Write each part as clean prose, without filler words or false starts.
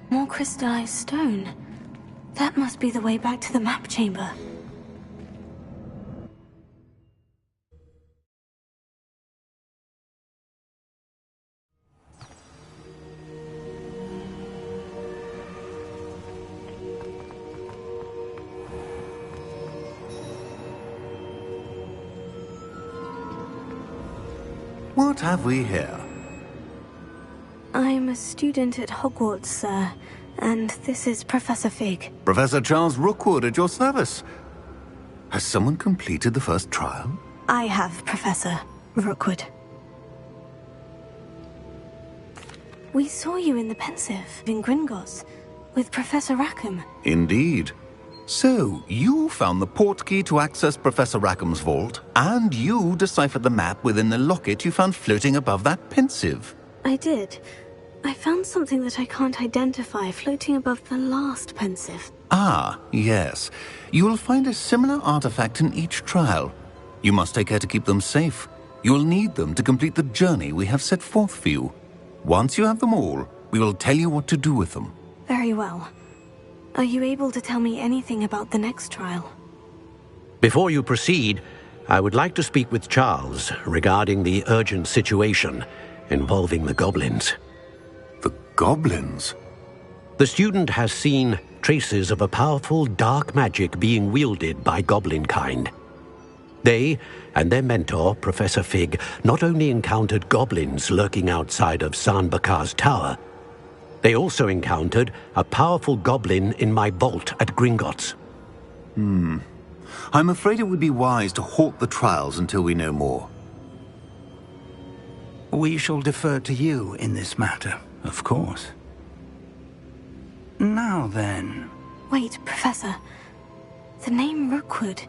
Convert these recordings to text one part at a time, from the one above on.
More crystallized stone. That must be the way back to the map chamber. What have we here? I'm a student at Hogwarts, sir, and this is Professor Fig. Professor Charles Rookwood at your service. Has someone completed the first trial? I have, Professor Rookwood. We saw you in the Pensive in Gringotts with Professor Rackham. Indeed. So, you found the portkey to access Professor Rackham's vault, and you deciphered the map within the locket you found floating above that Pensive. I did. I found something that I can't identify floating above the last Pensive. Ah, yes. You will find a similar artifact in each trial. You must take care to keep them safe. You will need them to complete the journey we have set forth for you. Once you have them all, we will tell you what to do with them. Very well. Are you able to tell me anything about the next trial? Before you proceed, I would like to speak with Charles regarding the urgent situation involving the goblins. The goblins? The student has seen traces of a powerful dark magic being wielded by goblin kind. They and their mentor, Professor Fig, not only encountered goblins lurking outside of San Bakar's tower, they also encountered a powerful goblin in my vault at Gringotts. I'm afraid it would be wise to halt the trials until we know more. We shall defer to you in this matter, of course. Now then... Wait, Professor. The name Rookwood.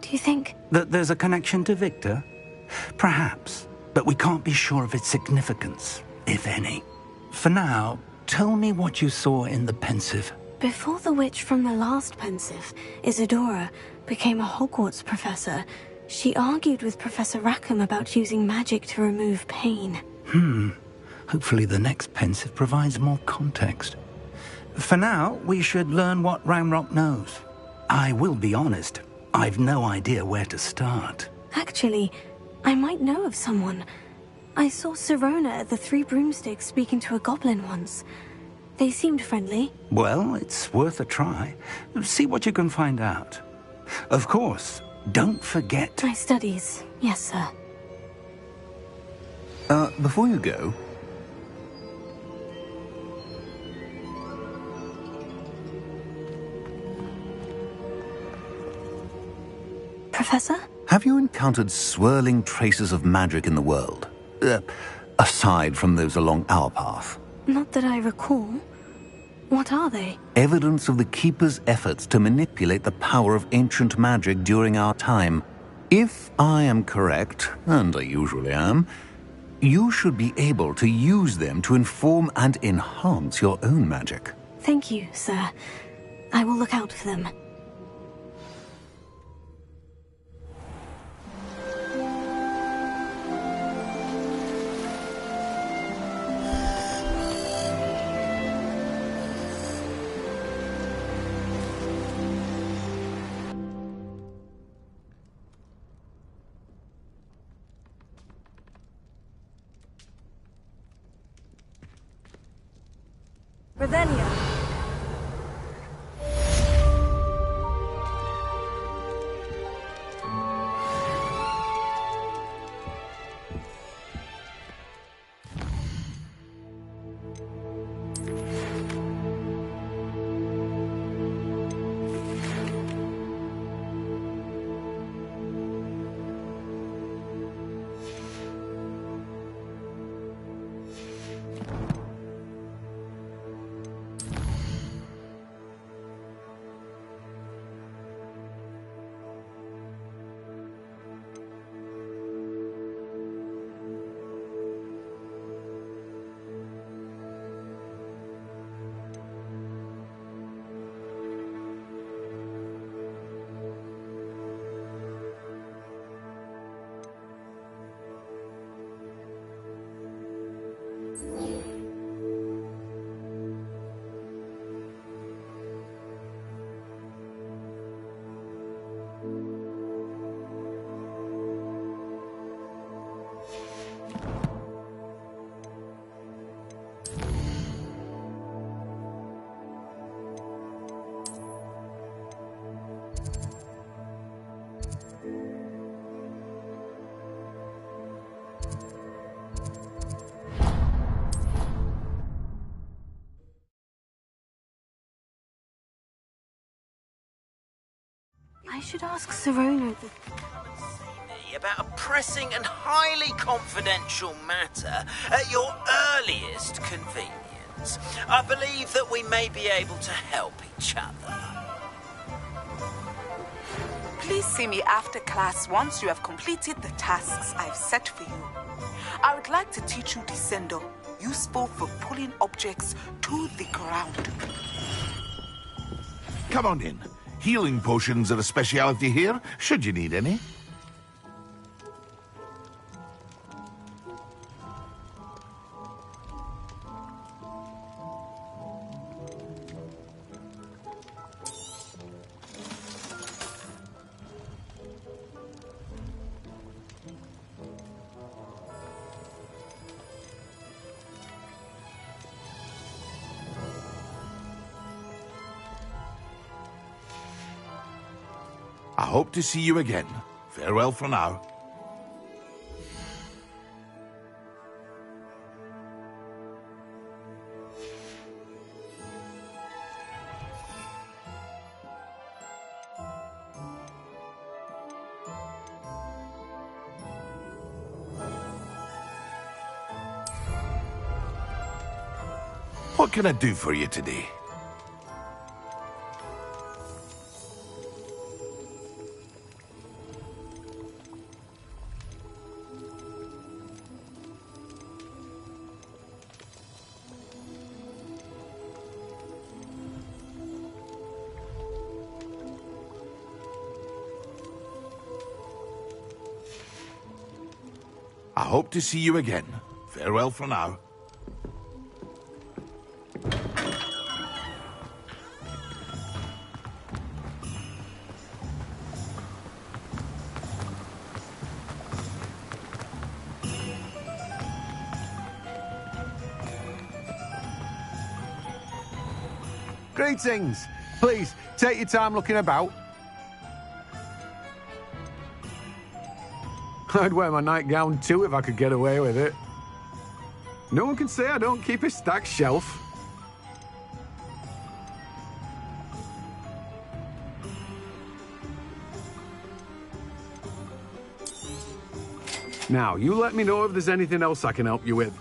Do you think... That there's a connection to Victor? Perhaps, but we can't be sure of its significance, if any. For now, tell me what you saw in the Pensive. Before the witch from the last Pensive, Isadora, became a Hogwarts professor, she argued with Professor Rackham about using magic to remove pain. Hopefully the next Pensive provides more context. For now, we should learn what Ranrock knows. I will be honest, I've no idea where to start. Actually, I might know of someone. I saw Sirona at the Three Broomsticks speaking to a goblin once. They seemed friendly. Well, it's worth a try. See what you can find out. Of course, don't forget... My studies, yes, sir. Before you go... Professor? Have you encountered swirling traces of magic in the world? Aside from those along our path? Not that I recall. What are they? Evidence of the Keeper's efforts to manipulate the power of ancient magic during our time. If I am correct, and I usually am, you should be able to use them to inform and enhance your own magic. Thank you, sir. I will look out for them. Ravenia. I should ask Serona the... About a pressing and highly confidential matter at your earliest convenience. I believe that we may be able to help each other. Please see me after class once you have completed the tasks I've set for you. I would like to teach you Descendo, useful for pulling objects to the ground. Come on in. Healing potions are a speciality here, should you need any. I hope to see you again. Farewell for now. What can I do for you today? I hope to see you again. Farewell for now. Greetings. Please, take your time looking about. I'd wear my nightgown too if I could get away with it. No one can say I don't keep a stacked shelf. Now, you let me know if there's anything else I can help you with.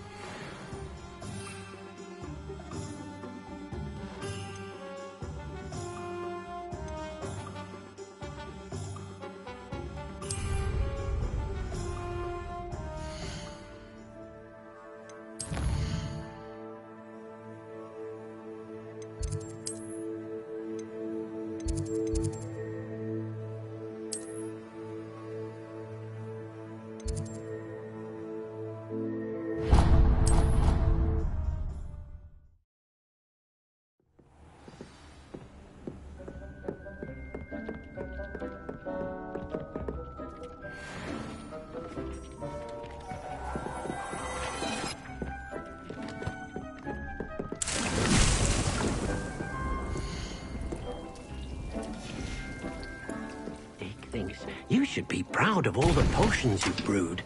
You should be proud of all the potions you've brewed.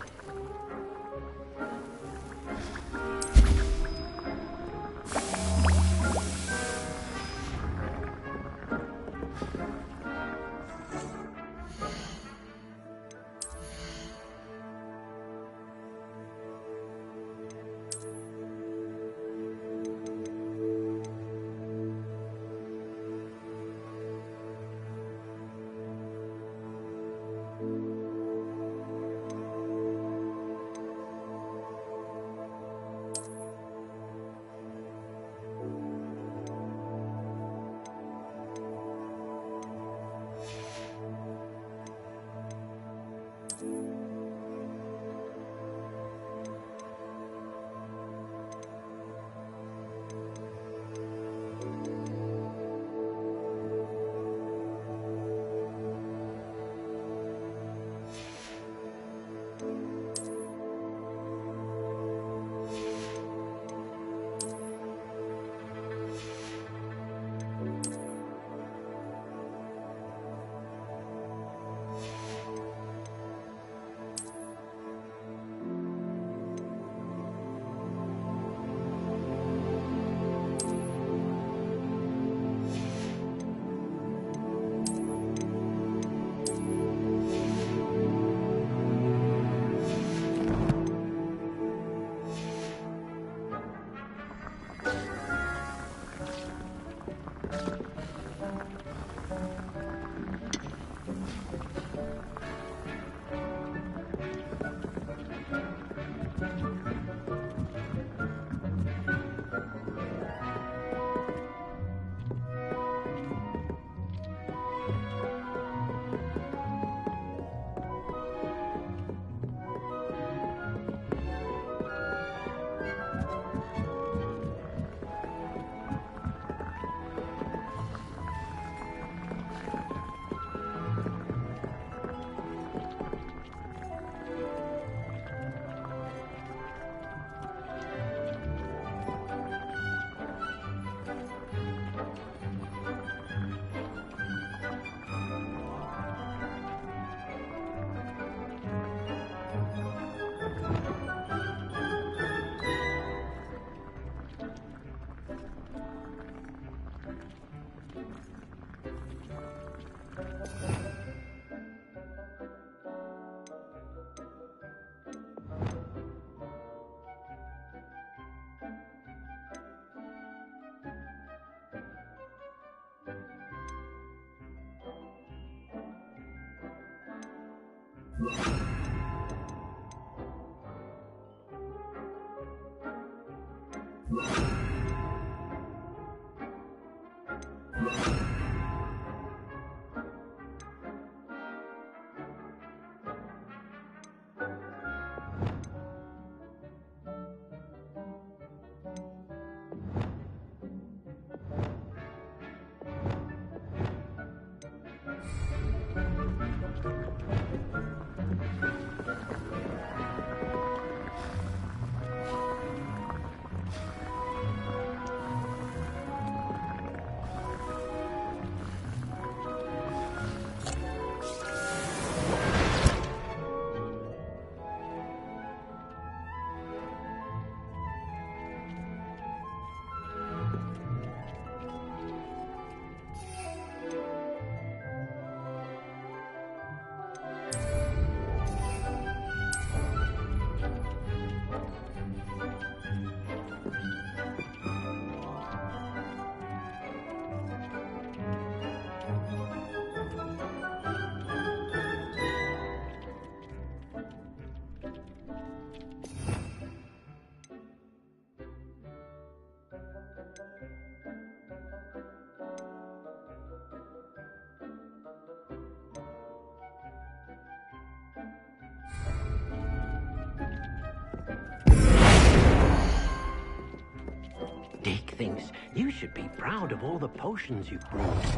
Dick thinks you should be proud of all the potions you've brewed.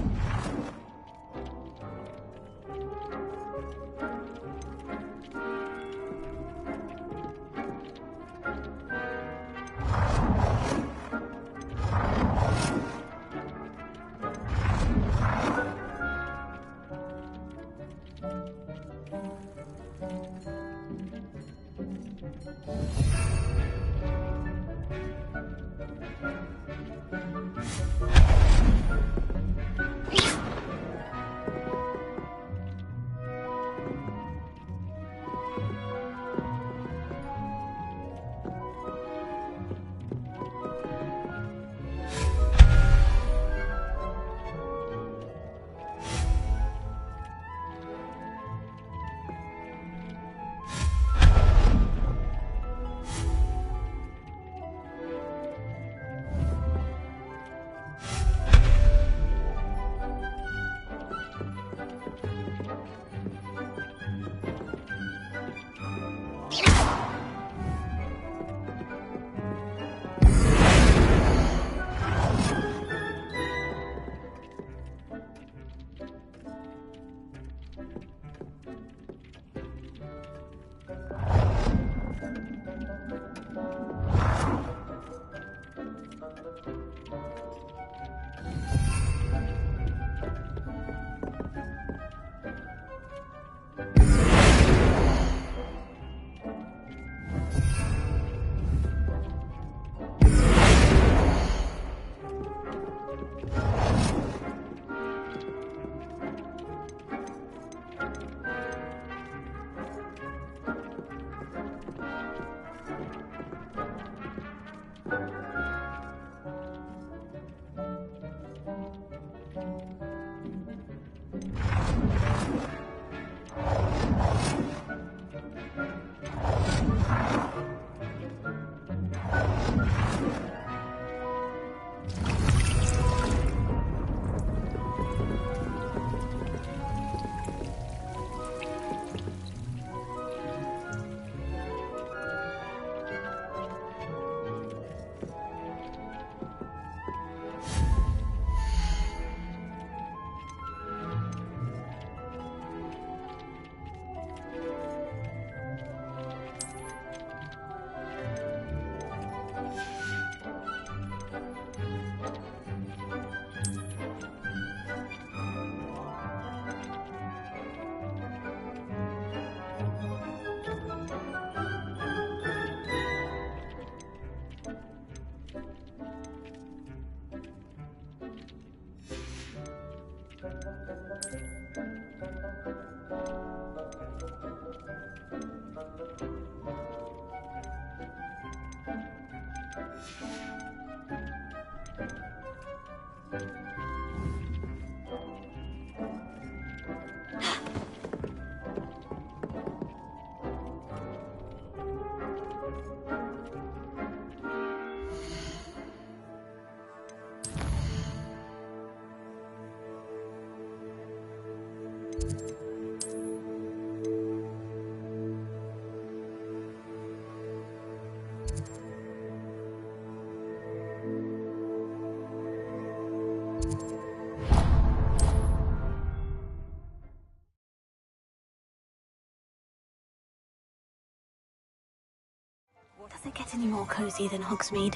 Does it get any more cozy than Hogsmeade?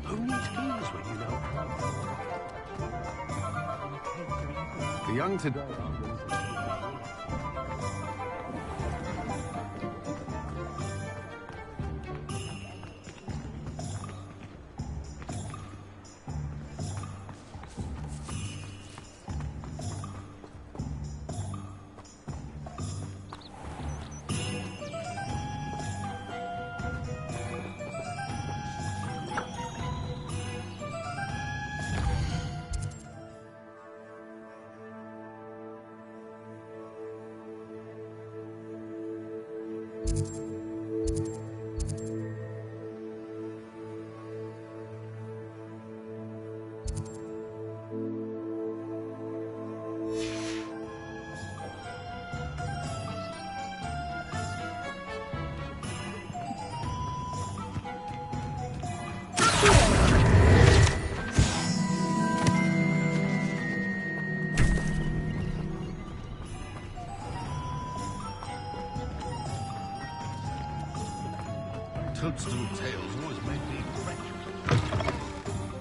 Who needs keys when you know? The young today. Toadstool tales always make me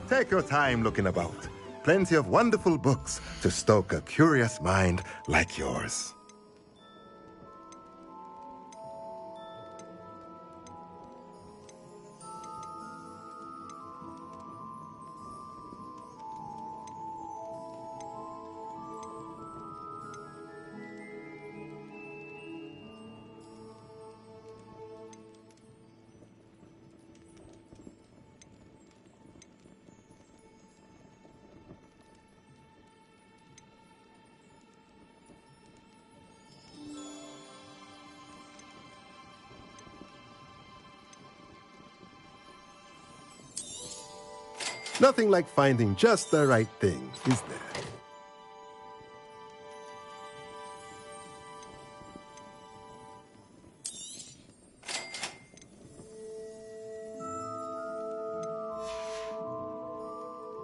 Take your time looking about. Plenty of wonderful books to stoke a curious mind like yours. Nothing like finding just the right thing, is there?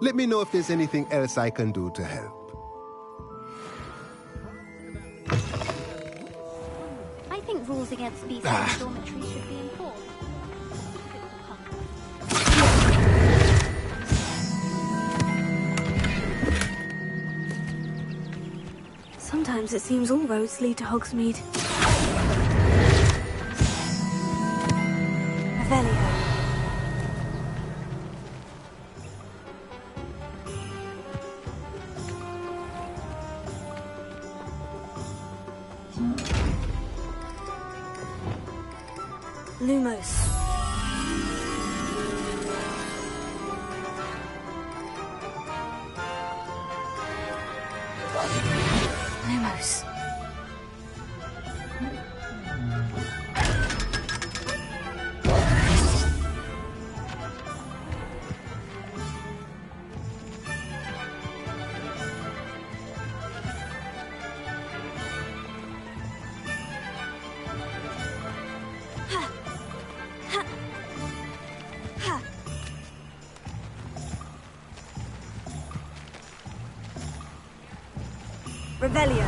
Let me know if there's anything else I can do to help. I think rules against beasts in the dormitory should be enforced. Sometimes it seems all roads lead to Hogsmeade. Revelio. Lumos. Lumos. Revelio.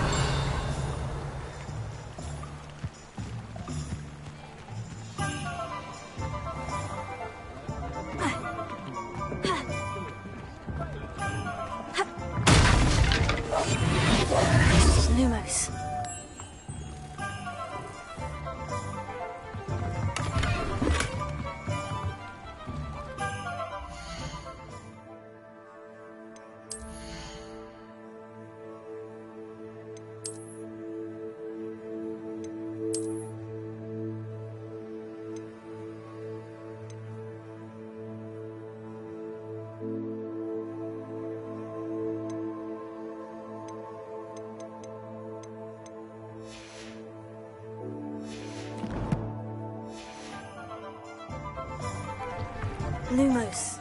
Lumos. Lumos.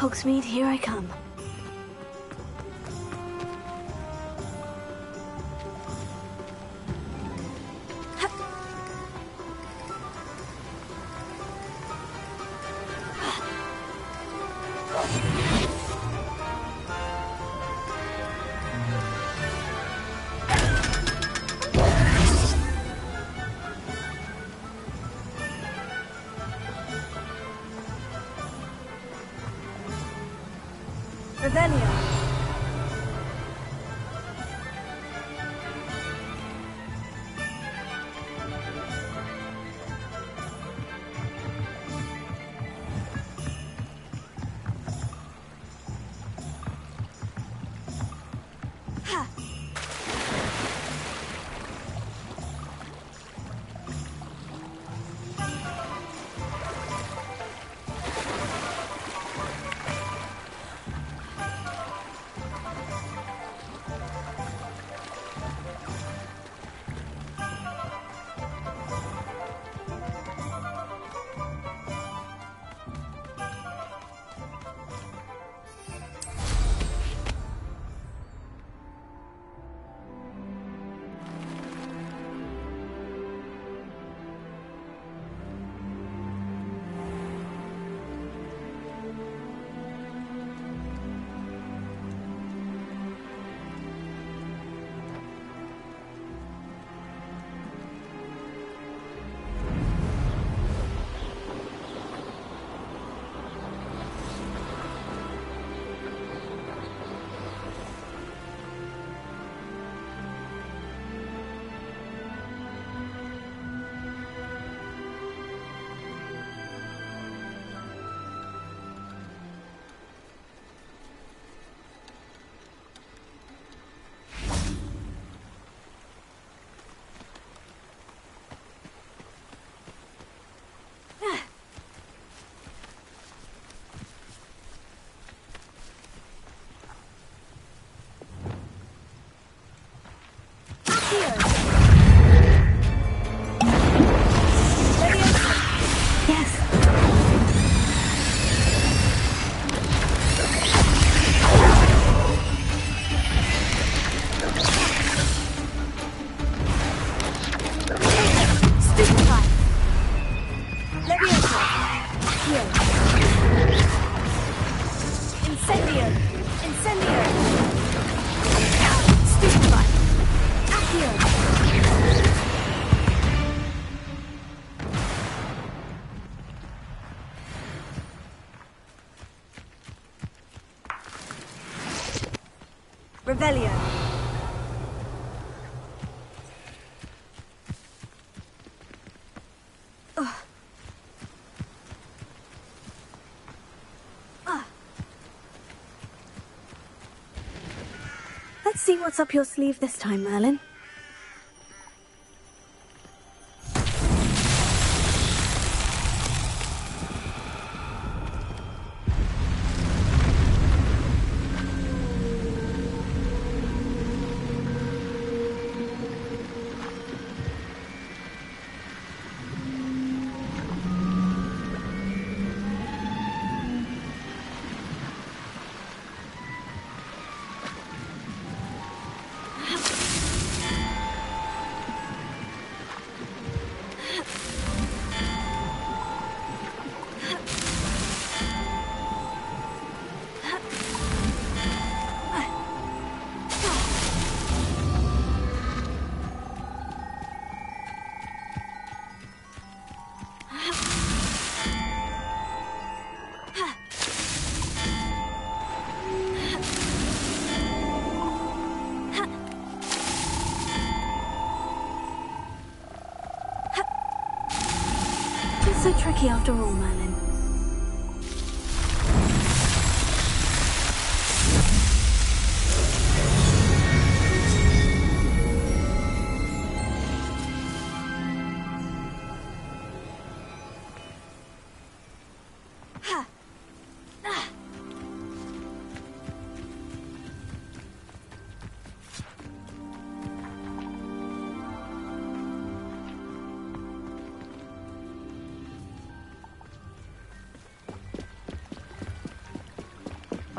Hogsmeade, here I come. Revelio. Revelio. Let's see what's up your sleeve this time, Merlin. So tricky after all, Merlin.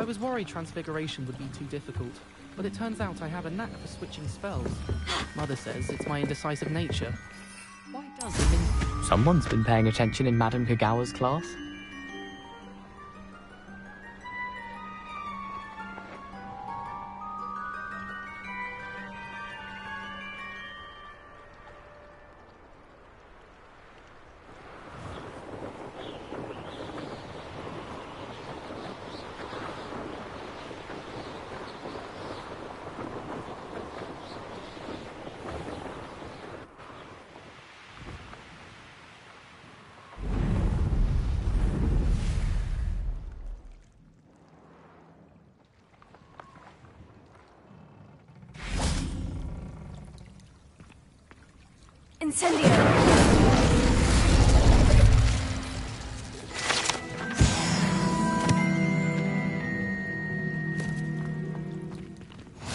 I was worried transfiguration would be too difficult, but it turns out I have a knack for switching spells. Mother says it's my indecisive nature. Why does it mean... Someone's been paying attention in Madame Kagawa's class. Incendio!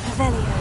Revelio.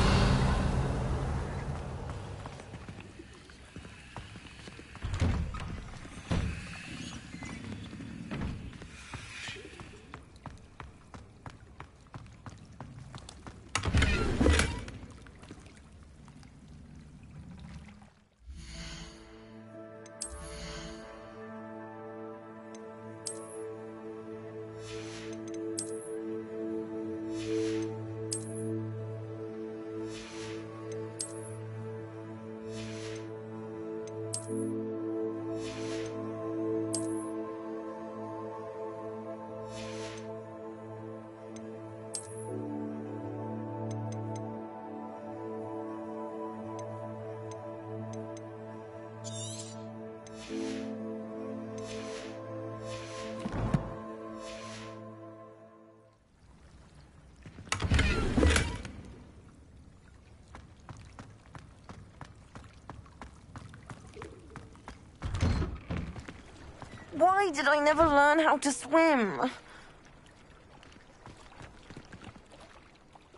Why did I never learn how to swim?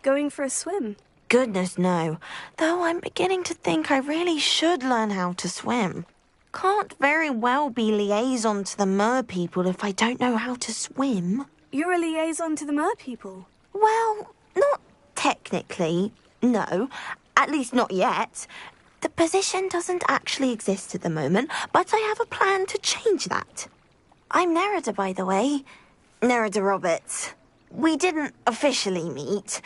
Going for a swim? Goodness, no. Though I'm beginning to think I really should learn how to swim. Can't very well be liaison to the mer people if I don't know how to swim. You're a liaison to the mer people? Well, not technically, no. At least not yet. The position doesn't actually exist at the moment, but I have a plan to change that. I'm Nerida, by the way. Nerida Roberts. We didn't officially meet,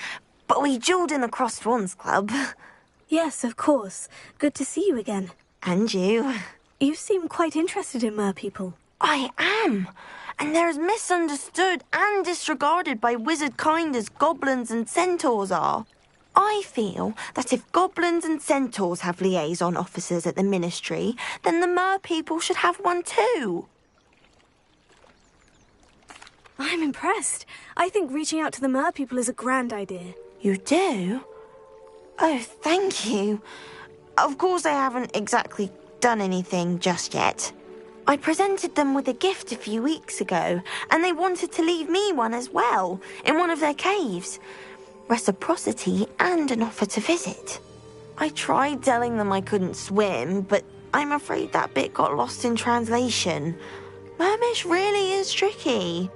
but we duelled in the Crossed Swans Club. Yes, of course. Good to see you again. And you. You seem quite interested in mer people. I am. And they're as misunderstood and disregarded by wizard kind as goblins and centaurs are. I feel that if goblins and centaurs have liaison officers at the ministry, then the mer people should have one too. I'm impressed. I think reaching out to the mer people is a grand idea. You do? Oh, thank you. Of course I haven't exactly done anything just yet. I presented them with a gift a few weeks ago, and they wanted to leave me one as well, in one of their caves. Reciprocity and an offer to visit. I tried telling them I couldn't swim, but I'm afraid that bit got lost in translation. Mermish really is tricky.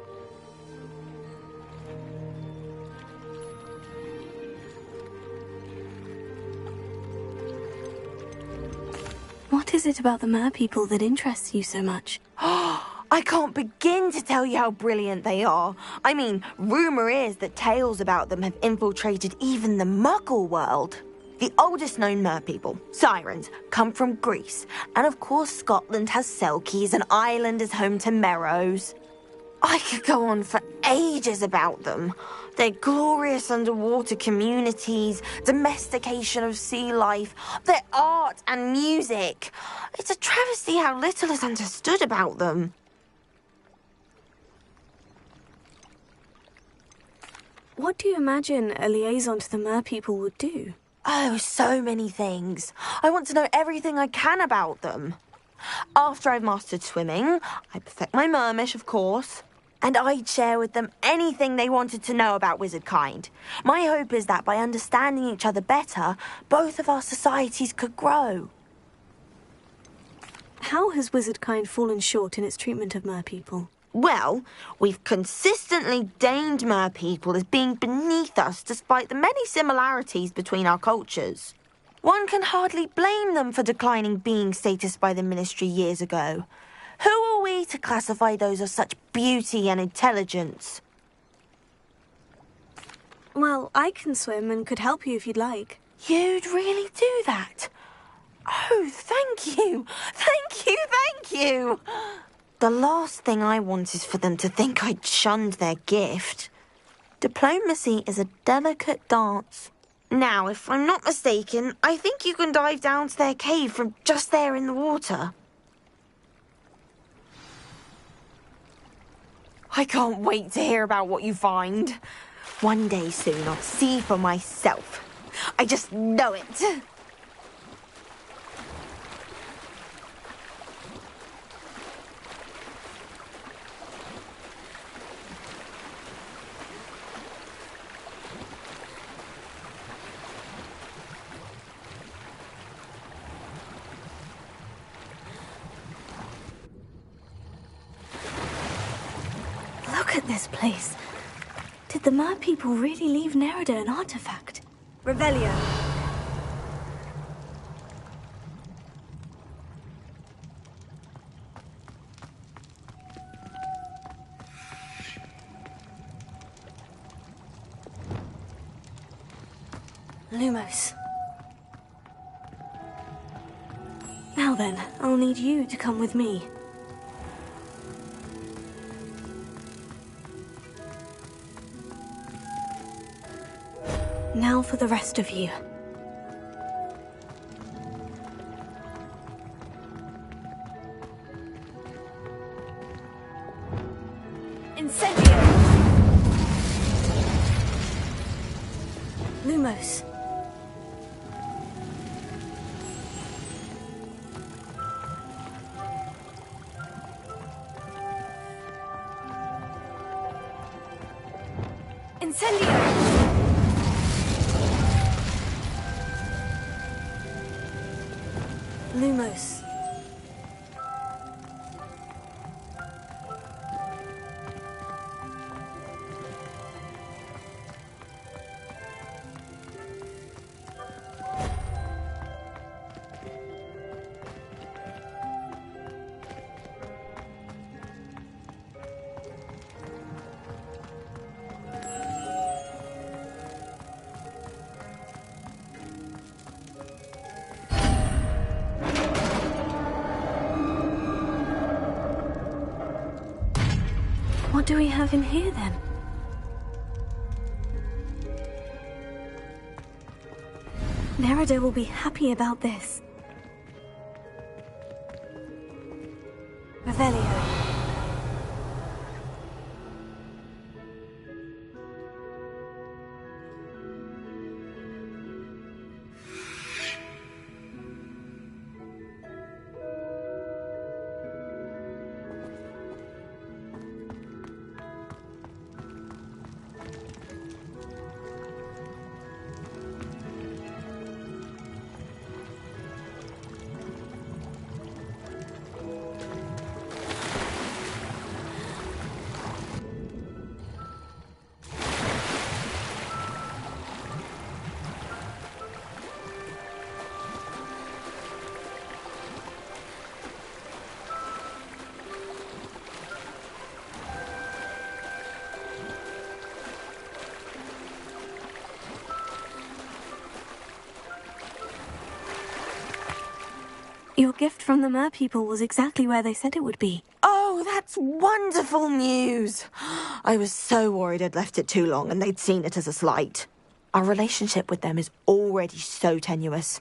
What is it about the mer people that interests you so much? I can't begin to tell you how brilliant they are. I mean, rumour is that tales about them have infiltrated even the Muggle world. The oldest known mer people, sirens, come from Greece. And of course Scotland has Selkies and Ireland is home to Merrows. I could go on for ages about them. Their glorious underwater communities, domestication of sea life, their art and music. It's a travesty how little is understood about them. What do you imagine a liaison to the mer people would do? Oh, so many things. I want to know everything I can about them. After I've mastered swimming, I perfect my mermish, of course. And I'd share with them anything they wanted to know about wizard kind. My hope is that by understanding each other better, both of our societies could grow. How has wizard kind fallen short in its treatment of mer people? Well, we've consistently deemed merpeople as being beneath us despite the many similarities between our cultures. One can hardly blame them for declining being status by the Ministry years ago. Who are we to classify those of such beauty and intelligence? Well, I can swim and could help you if you'd like. You'd really do that? Oh, thank you! Thank you, thank you! The last thing I want is for them to think I'd shunned their gift. Diplomacy is a delicate dance. Now, if I'm not mistaken, I think you can dive down to their cave from just there in the water. I can't wait to hear about what you find. One day soon I'll see for myself. I just know it. Look at this place. Did the Mer people really leave Nerida an artifact? Revelio. Lumos. Now then, I'll need you to come with me. Now for the rest of you. Incendio! Lumos. Incendio! Lumos. What do we have in here, then? Nerida will be happy about this. Revelio. Your gift from the Mer people was exactly where they said it would be. Oh, that's wonderful news. I was so worried I'd left it too long and they'd seen it as a slight. Our relationship with them is already so tenuous.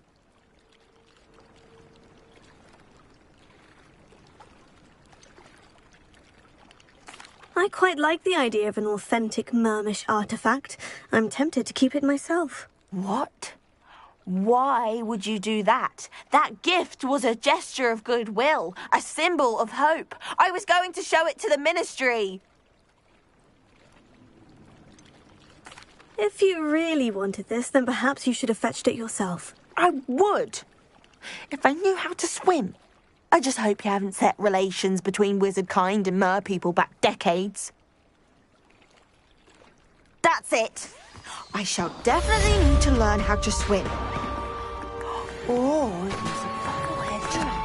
I quite like the idea of an authentic Mermish artifact. I'm tempted to keep it myself. What? Why would you do that? That gift was a gesture of goodwill, a symbol of hope. I was going to show it to the Ministry. If you really wanted this, then perhaps you should have fetched it yourself. I would, if I knew how to swim. I just hope you haven't set relations between wizard kind and merpeople back decades. That's it. I shall definitely need to learn how to swim. Oh, it was a bucklehead trap.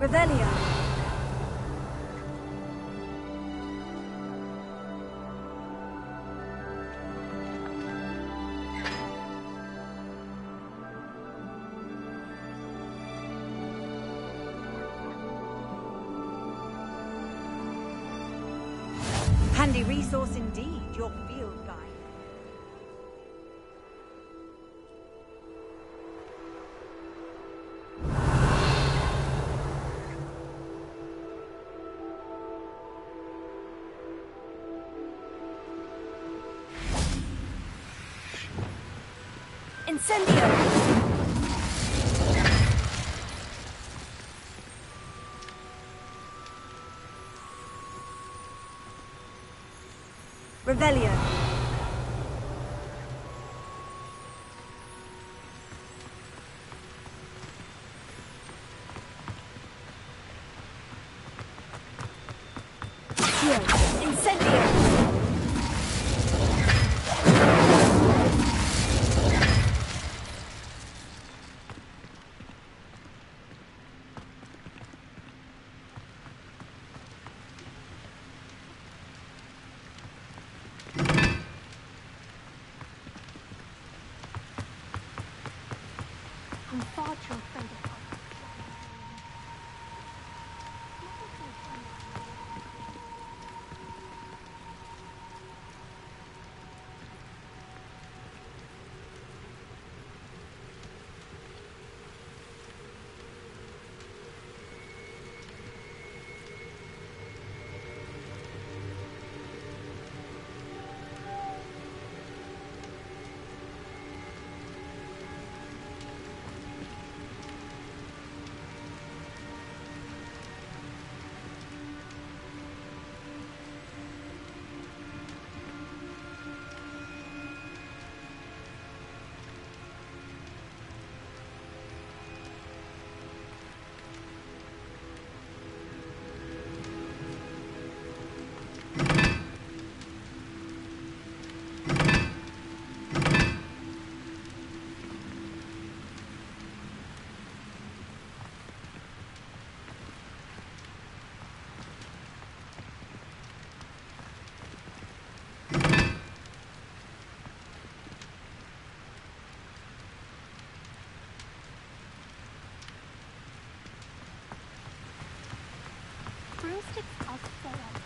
Revelio. Handy resource indeed, your field guide. Incendio! Revelio. Incendio! I'm far too afraid of her. Broomsticks are failed.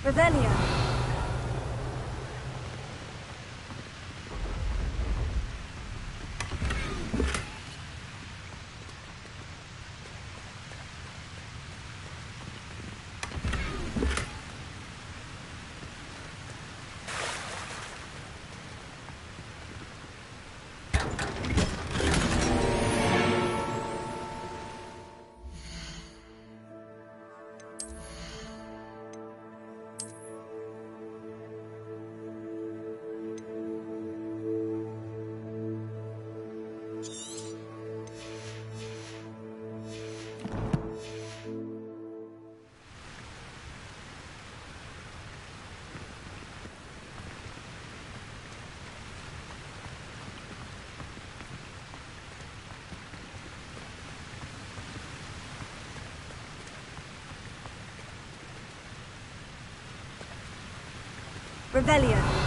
Revelio. Revelio.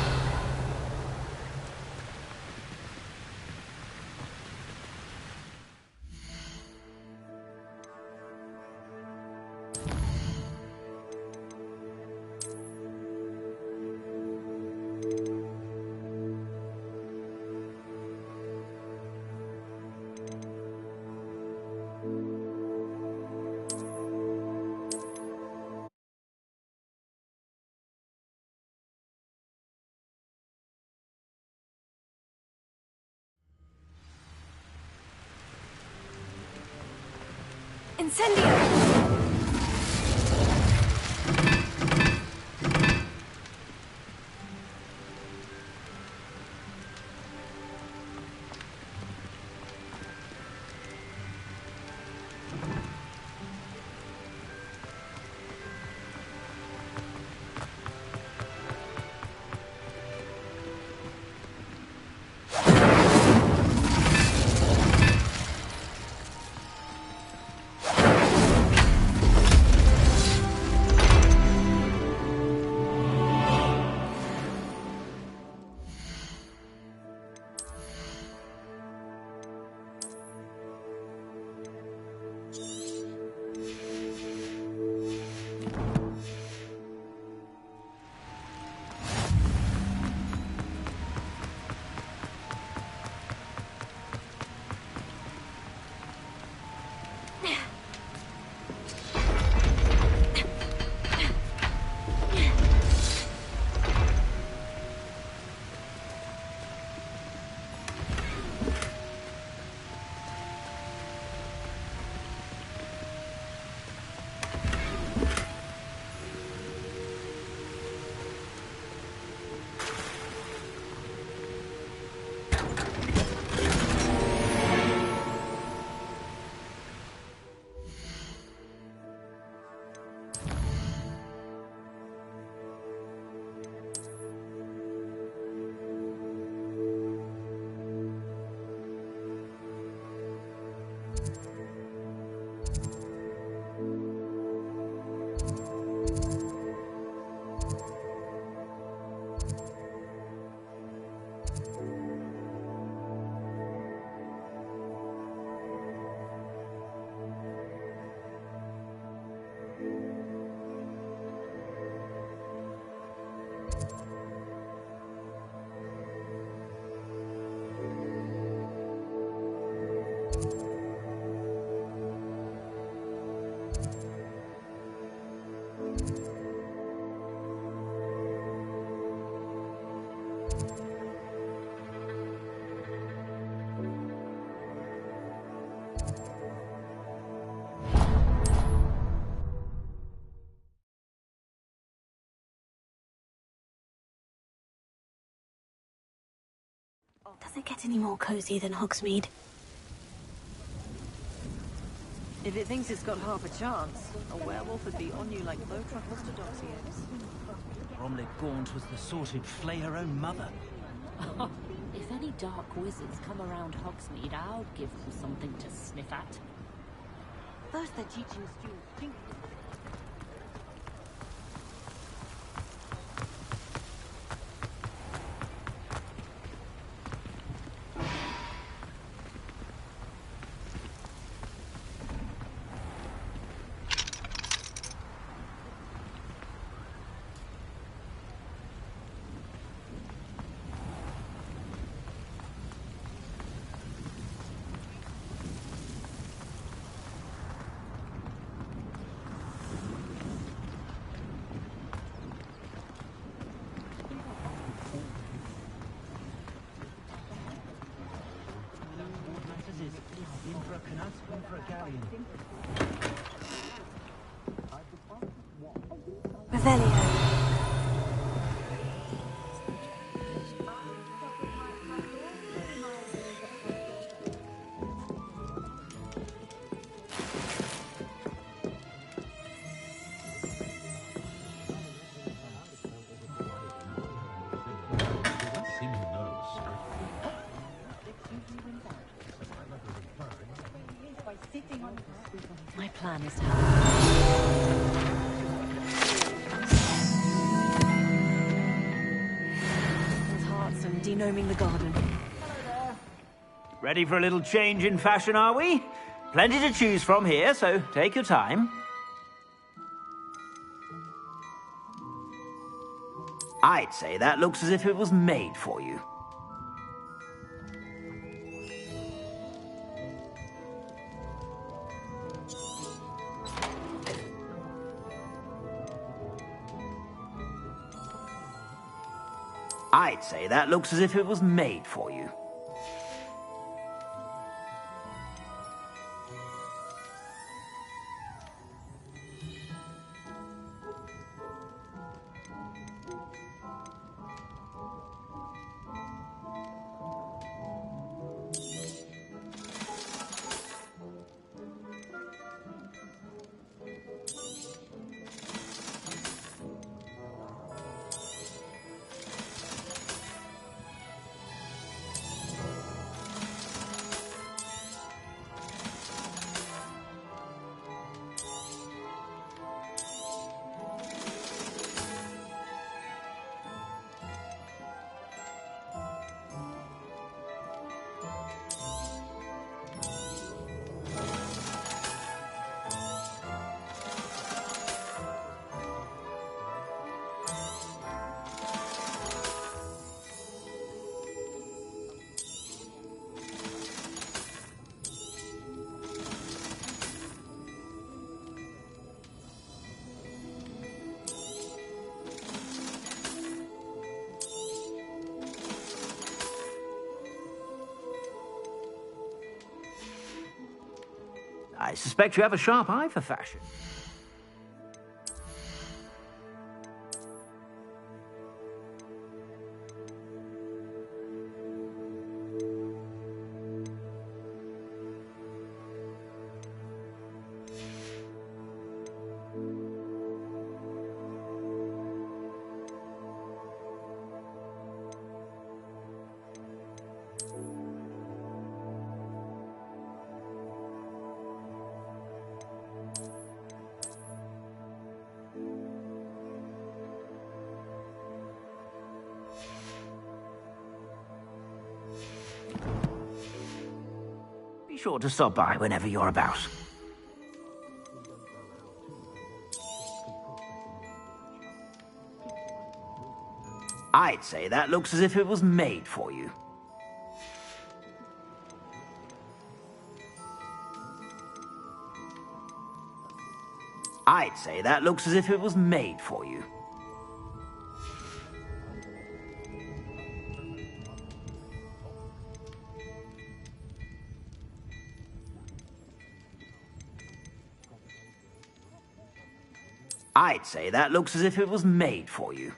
Incendio! Does it get any more cozy than Hogsmeade? If it thinks it's got half a chance, a werewolf would be on you like low truck orthodoxies. Bromley Gaunt was the sort who'd flay her own mother. If any dark wizards come around Hogsmeade, I'll give them something to sniff at. First they're teaching students pink. Revelio. My plan is hearts and denoming the garden. Ready for a little change in fashion, are we? Plenty to choose from here, so take your time. I'd say that looks as if it was made for you. I'd say that looks as if it was made for you. I suspect you have a sharp eye for fashion. Be sure to stop by whenever you're about. I'd say that looks as if it was made for you. I'd say that looks as if it was made for you. I'd say that looks as if it was made for you.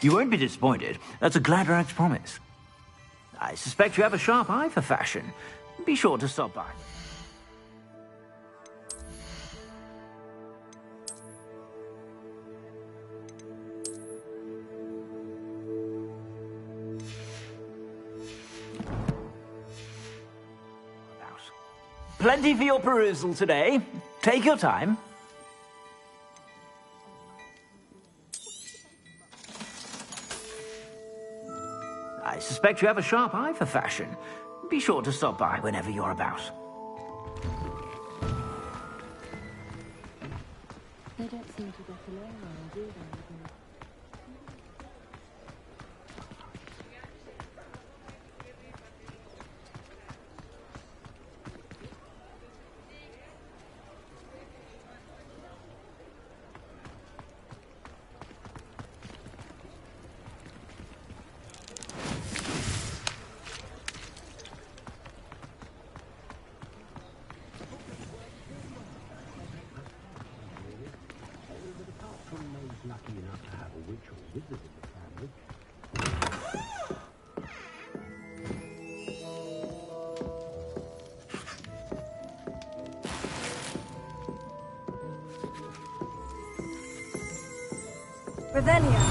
You won't be disappointed. That's a Gladrag's promise. I suspect you have a sharp eye for fashion. Be sure to stop by. Plenty for your perusal today. Take your time. I suspect you have a sharp eye for fashion. Be sure to stop by whenever you're about. They don't seem to get along well, do they? Lucky enough to have a witch or wizard in the family. Revelia.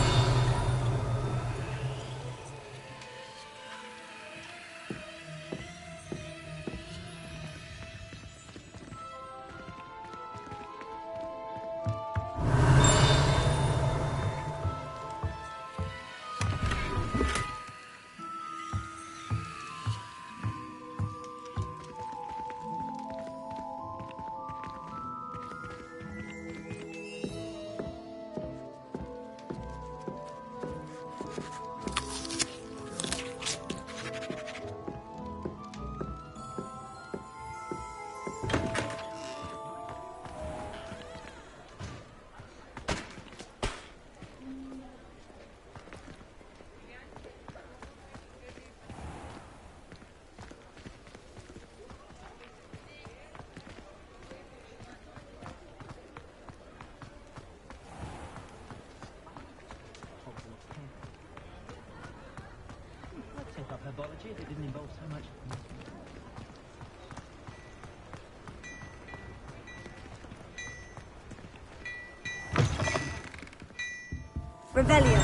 Take up herbology if it didn't involve so much. Revelia.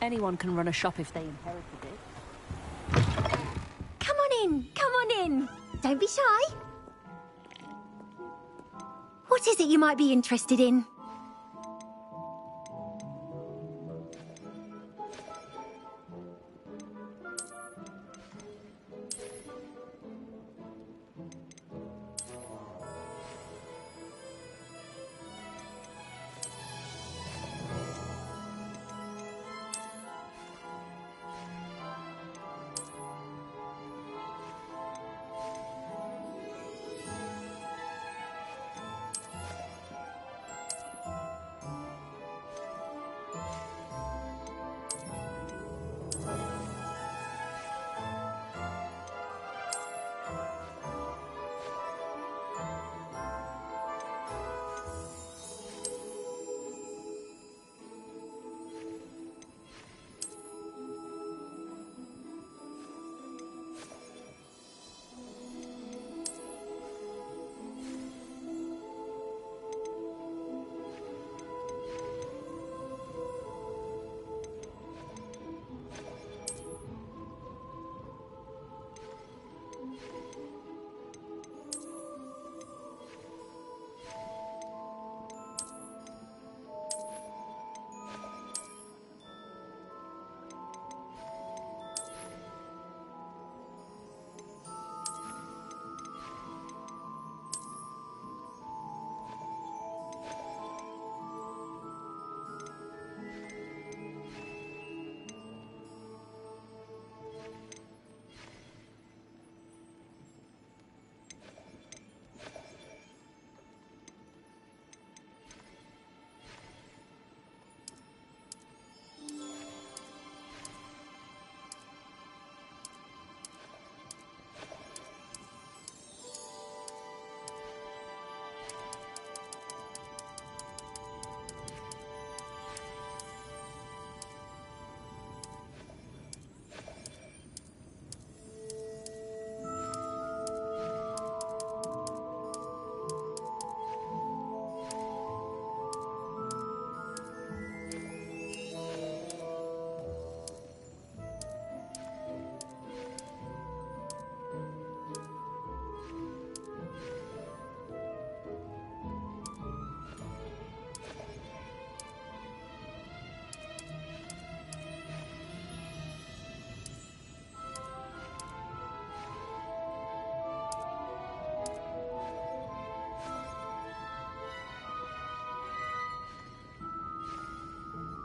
Anyone can run a shop if they inherited it. Come on in, come on in. Don't be shy. What is it you might be interested in?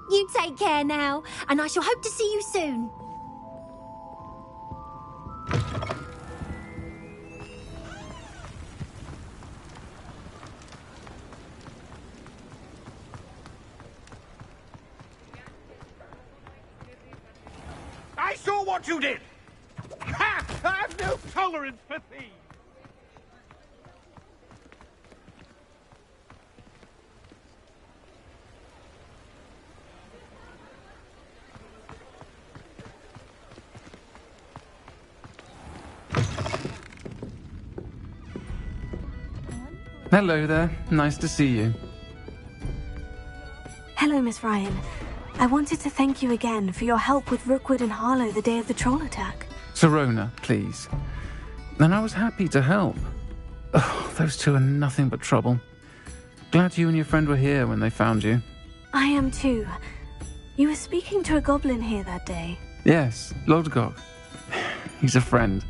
You take care now, and I shall hope to see you soon. I saw what you did! Ha! I've no tolerance for thieves! Hello there. Nice to see you. Hello, Miss Ryan. I wanted to thank you again for your help with Rookwood and Harlow the day of the troll attack. Serona, please. And I was happy to help. Oh, those two are nothing but trouble. Glad you and your friend were here when they found you. I am too. You were speaking to a goblin here that day. Yes, Lodgok. He's a friend.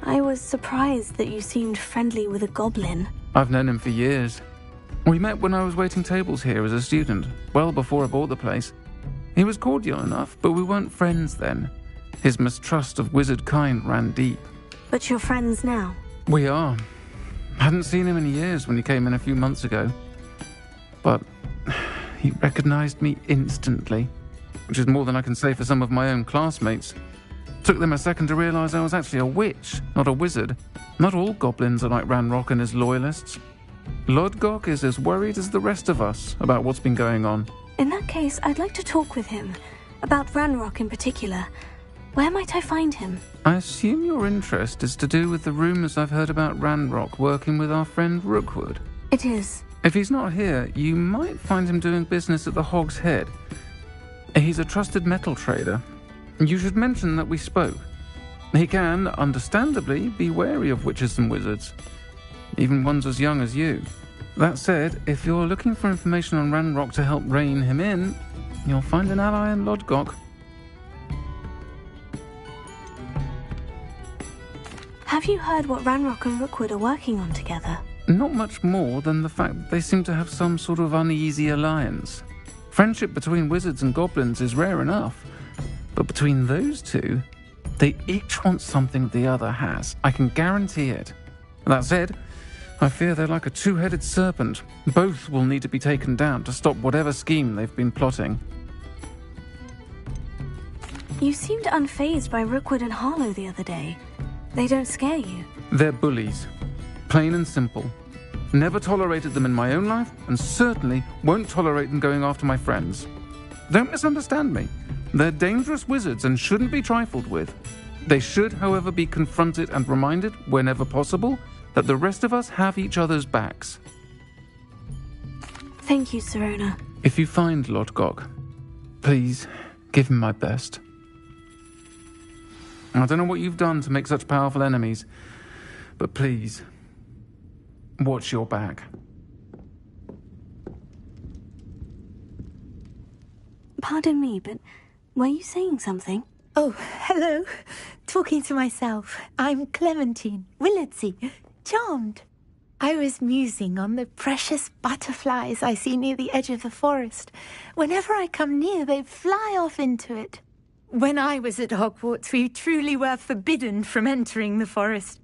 I was surprised that you seemed friendly with a goblin. I've known him for years. We met when I was waiting tables here as a student, well before I bought the place. He was cordial enough, but we weren't friends then. His mistrust of wizard kind ran deep. But you're friends now? We are. Hadn't seen him in years when he came in a few months ago. But he recognized me instantly, which is more than I can say for some of my own classmates. Took them a second to realize I was actually a witch, not a wizard. Not all goblins are like Ranrock and his loyalists. Lodgok is as worried as the rest of us about what's been going on. In that case, I'd like to talk with him. About Ranrock in particular. Where might I find him? I assume your interest is to do with the rumors I've heard about Ranrock working with our friend Rookwood. It is. If he's not here, you might find him doing business at the Hog's Head. He's a trusted metal trader. You should mention that we spoke. He can, understandably, be wary of witches and wizards, even ones as young as you. That said, if you're looking for information on Ranrock to help rein him in, you'll find an ally in Lodgok. Have you heard what Ranrock and Rookwood are working on together? Not much more than the fact that they seem to have some sort of uneasy alliance. Friendship between wizards and goblins is rare enough, but between those two, they each want something the other has. I can guarantee it. That said, I fear they're like a two-headed serpent. Both will need to be taken down to stop whatever scheme they've been plotting. You seemed unfazed by Rookwood and Harlow the other day. They don't scare you. They're bullies. Plain and simple. Never tolerated them in my own life, and certainly won't tolerate them going after my friends. Don't misunderstand me. They're dangerous wizards and shouldn't be trifled with. They should, however, be confronted and reminded, whenever possible, that the rest of us have each other's backs. Thank you, Serona. If you find Lodgok, please give him my best. I don't know what you've done to make such powerful enemies, but please, watch your back. Pardon me, but were you saying something? Oh, hello. Talking to myself. I'm Clementine Willardsey. Charmed. I was musing on the precious butterflies I see near the edge of the forest. Whenever I come near, they fly off into it. When I was at Hogwarts, we truly were forbidden from entering the forest.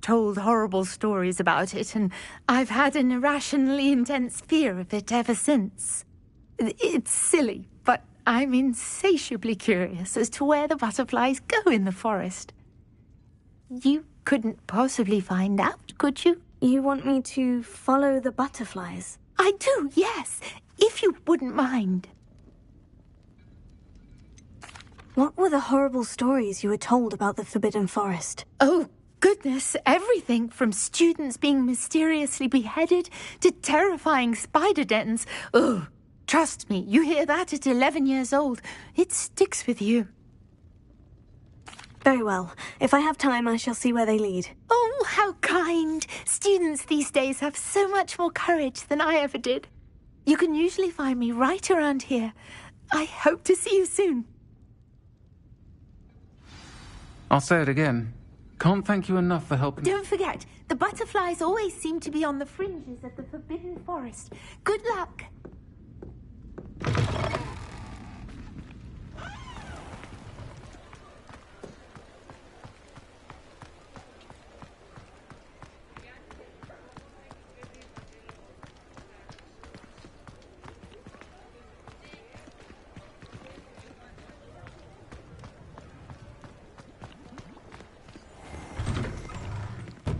Told horrible stories about it, and I've had an irrationally intense fear of it ever since. It's silly, but I'm insatiably curious as to where the butterflies go in the forest. You couldn't possibly find out, could you? You want me to follow the butterflies? I do, yes, if you wouldn't mind. What were the horrible stories you were told about the Forbidden Forest? Oh, goodness, everything from students being mysteriously beheaded to terrifying spider dens. Oh, trust me, you hear that at 11 years old. It sticks with you. Very well. If I have time, I shall see where they lead. Oh, how kind. Students these days have so much more courage than I ever did. You can usually find me right around here. I hope to see you soon. I'll say it again. Can't thank you enough for helping. Don't forget, the butterflies always seem to be on the fringes of the Forbidden Forest. Good luck.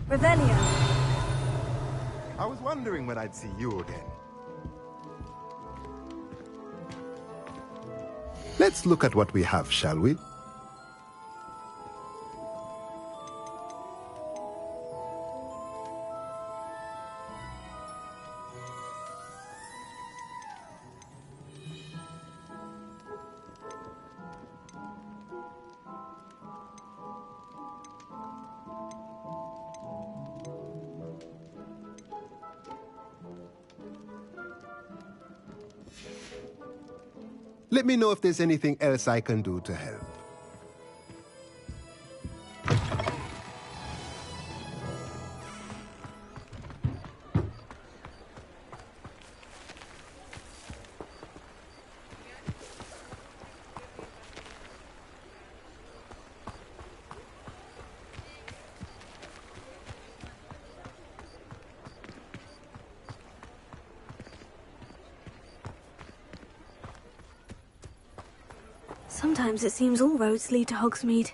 Revelio. I was wondering when I'd see you again. Let's look at what we have, shall we? Let me know if there's anything else I can do to help. Sometimes it seems all roads lead to Hogsmeade.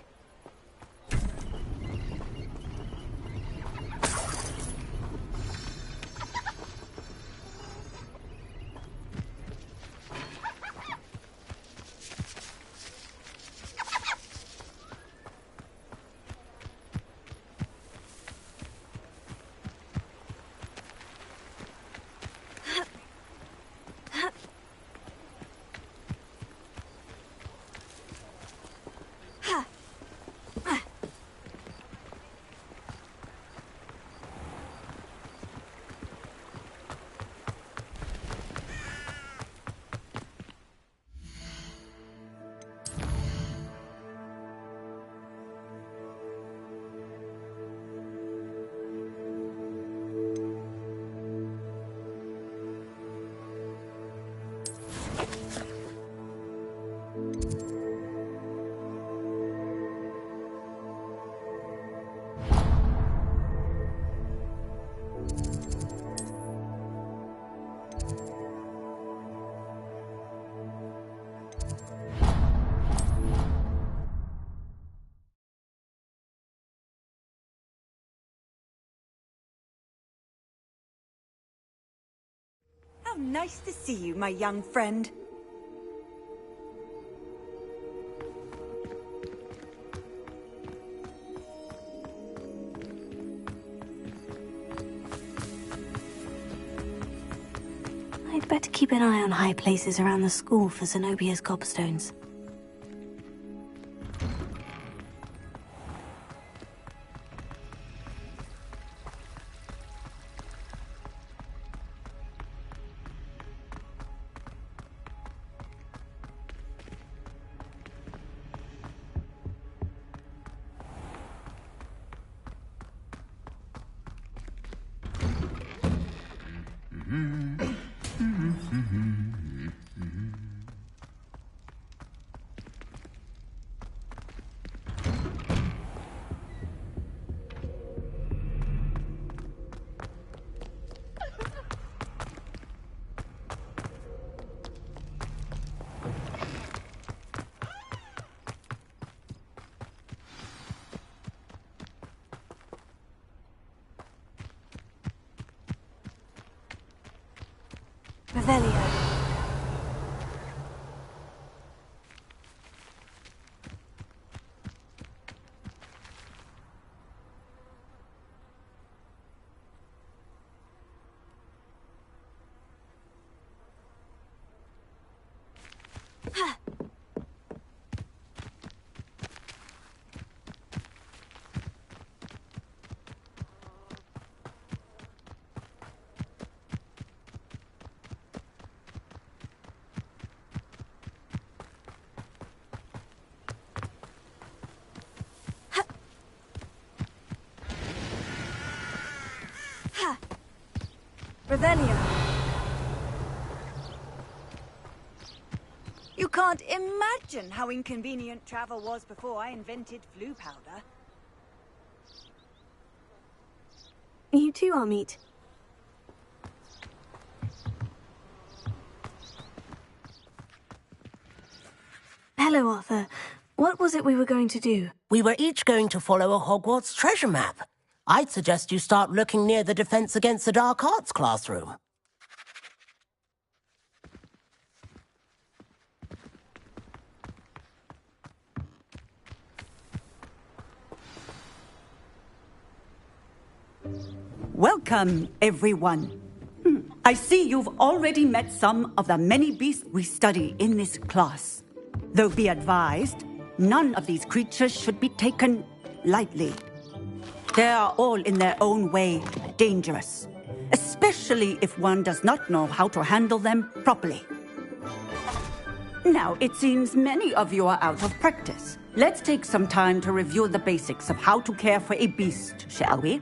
How nice to see you, my young friend. I'd better keep an eye on high places around the school for Zenobia's gobstones. Revelio. Revelio. You can't imagine how inconvenient travel was before I invented flu powder. You too, Amit. Hello, Arthur. What was it we were going to do? We were each going to follow a Hogwarts treasure map. I'd suggest you start looking near the Defense Against the Dark Arts classroom. Welcome, everyone. I see you've already met some of the many beasts we study in this class. Though be advised, none of these creatures should be taken lightly. They are all in their own way dangerous, especially if one does not know how to handle them properly. Now, it seems many of you are out of practice. Let's take some time to review the basics of how to care for a beast, shall we?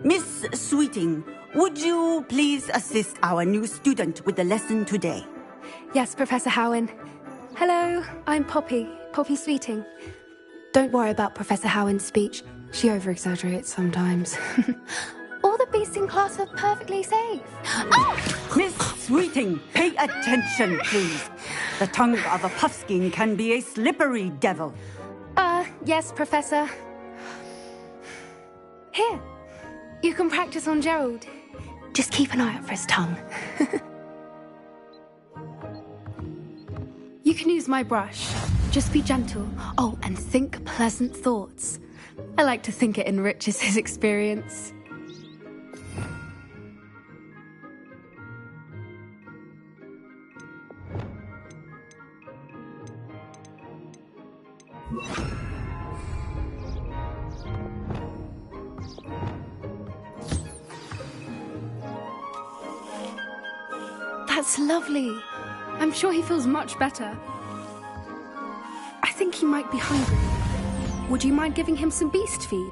Miss Sweeting, would you please assist our new student with the lesson today? Yes, Professor Howen. Hello, I'm Poppy Sweeting. Don't worry about Professor Howen's speech. She over-exaggerates sometimes. All the beasts in class are perfectly safe. Oh! Miss Sweeting, pay attention, please. The tongue of a puffskein can be a slippery devil. Yes, Professor. Here, you can practice on Gerald. Just keep an eye out for his tongue. You can use my brush. Just be gentle. Oh, and think pleasant thoughts. I like to think it enriches his experience. That's lovely. I'm sure he feels much better. I think he might be hungry. Would you mind giving him some beast feed?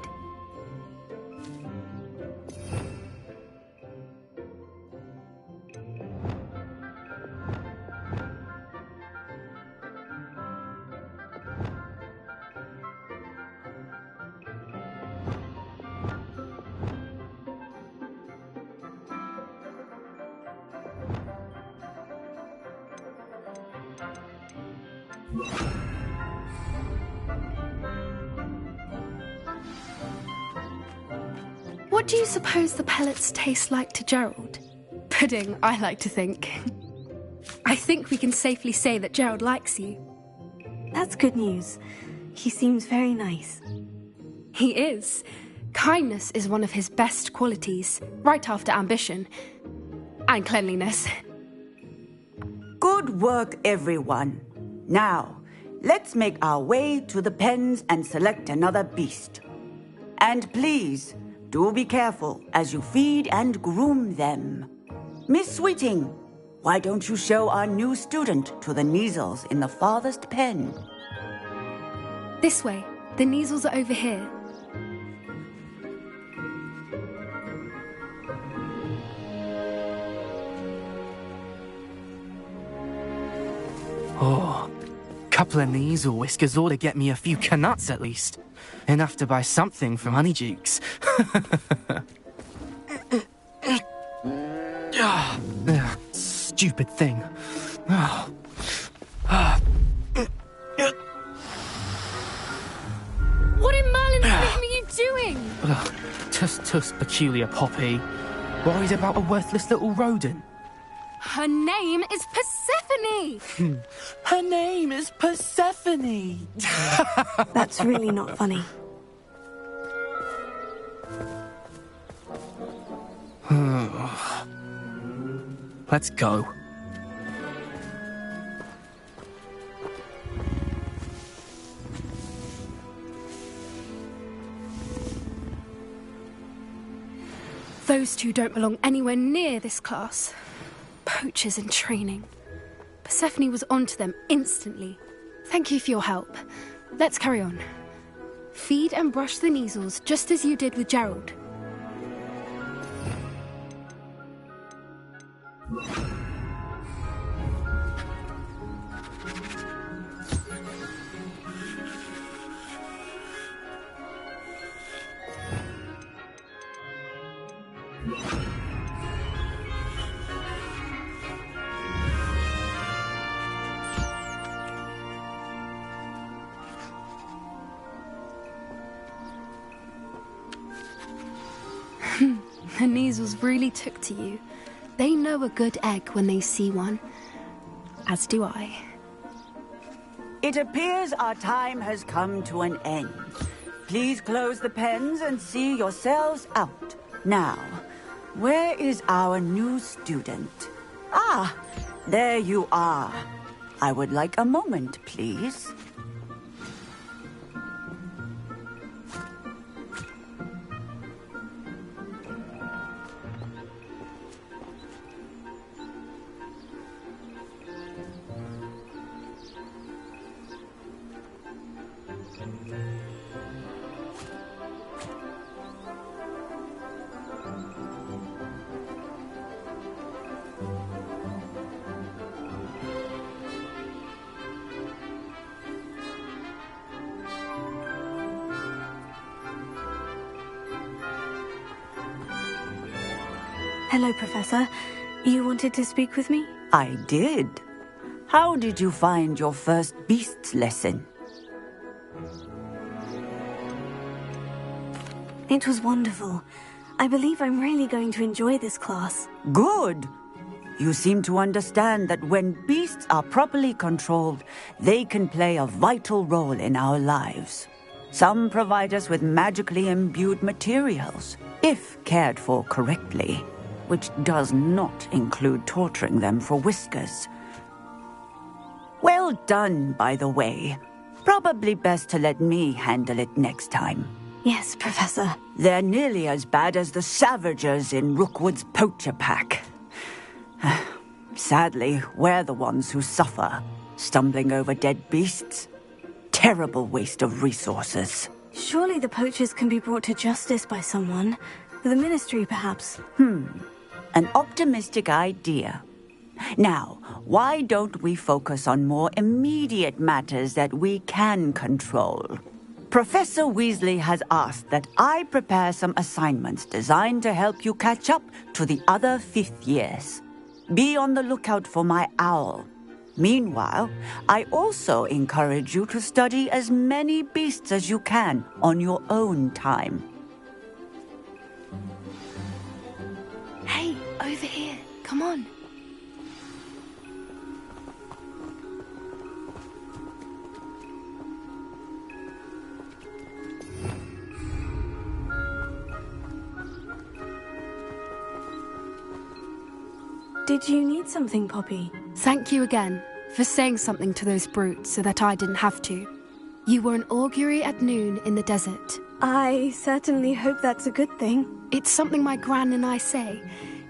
What do you suppose the pellets taste like to Gerald? Pudding, I like to think. I think we can safely say that Gerald likes you. That's good news. He seems very nice. He is. Kindness is one of his best qualities, right after ambition. And cleanliness. Good work, everyone. Now, let's make our way to the pens and select another beast. And please, do be careful as you feed and groom them. Miss Sweeting, why don't you show our new student to the Kneazles in the farthest pen? This way. The Kneazles are over here. Oh, couple of Kneazle whiskers ought to get me a few canuts at least. Enough to buy something from Honeydukes. Stupid thing. What in Merlin's name are you doing? Tuss, peculiar Poppy. Worried about a worthless little rodent? Her name is Persephone! Her name is Persephone! That's really not funny. Let's go. Those two don't belong anywhere near this class. Poachers in training. Persephone was onto them instantly. Thank you for your help. Let's carry on. Feed and brush the Kneazles just as you did with Gerald. The Neasels really took to you. They know a good egg when they see one. As do I. It appears our time has come to an end. Please close the pens and see yourselves out. Now, where is our new student? Ah, there you are. I would like a moment, please. Hello, Professor. You wanted to speak with me? I did. How did you find your first beasts lesson? It was wonderful. I believe I'm really going to enjoy this class. Good. You seem to understand that when beasts are properly controlled, they can play a vital role in our lives. Some provide us with magically imbued materials, if cared for correctly, which does not include torturing them for whiskers. Well done, by the way. Probably best to let me handle it next time. Yes, Professor. They're nearly as bad as the Savagers in Rookwood's poacher pack. Sadly, we're the ones who suffer, stumbling over dead beasts. Terrible waste of resources. Surely the poachers can be brought to justice by someone. The Ministry, perhaps. An optimistic idea. Now, why don't we focus on more immediate matters that we can control? Professor Weasley has asked that I prepare some assignments designed to help you catch up to the other fifth years. Be on the lookout for my owl. Meanwhile, I also encourage you to study as many beasts as you can on your own time. Hey, over here. Come on. Did you need something, Poppy? Thank you again for saying something to those brutes so that I didn't have to. You were an augury at noon in the desert. I certainly hope that's a good thing. It's something my gran and I say.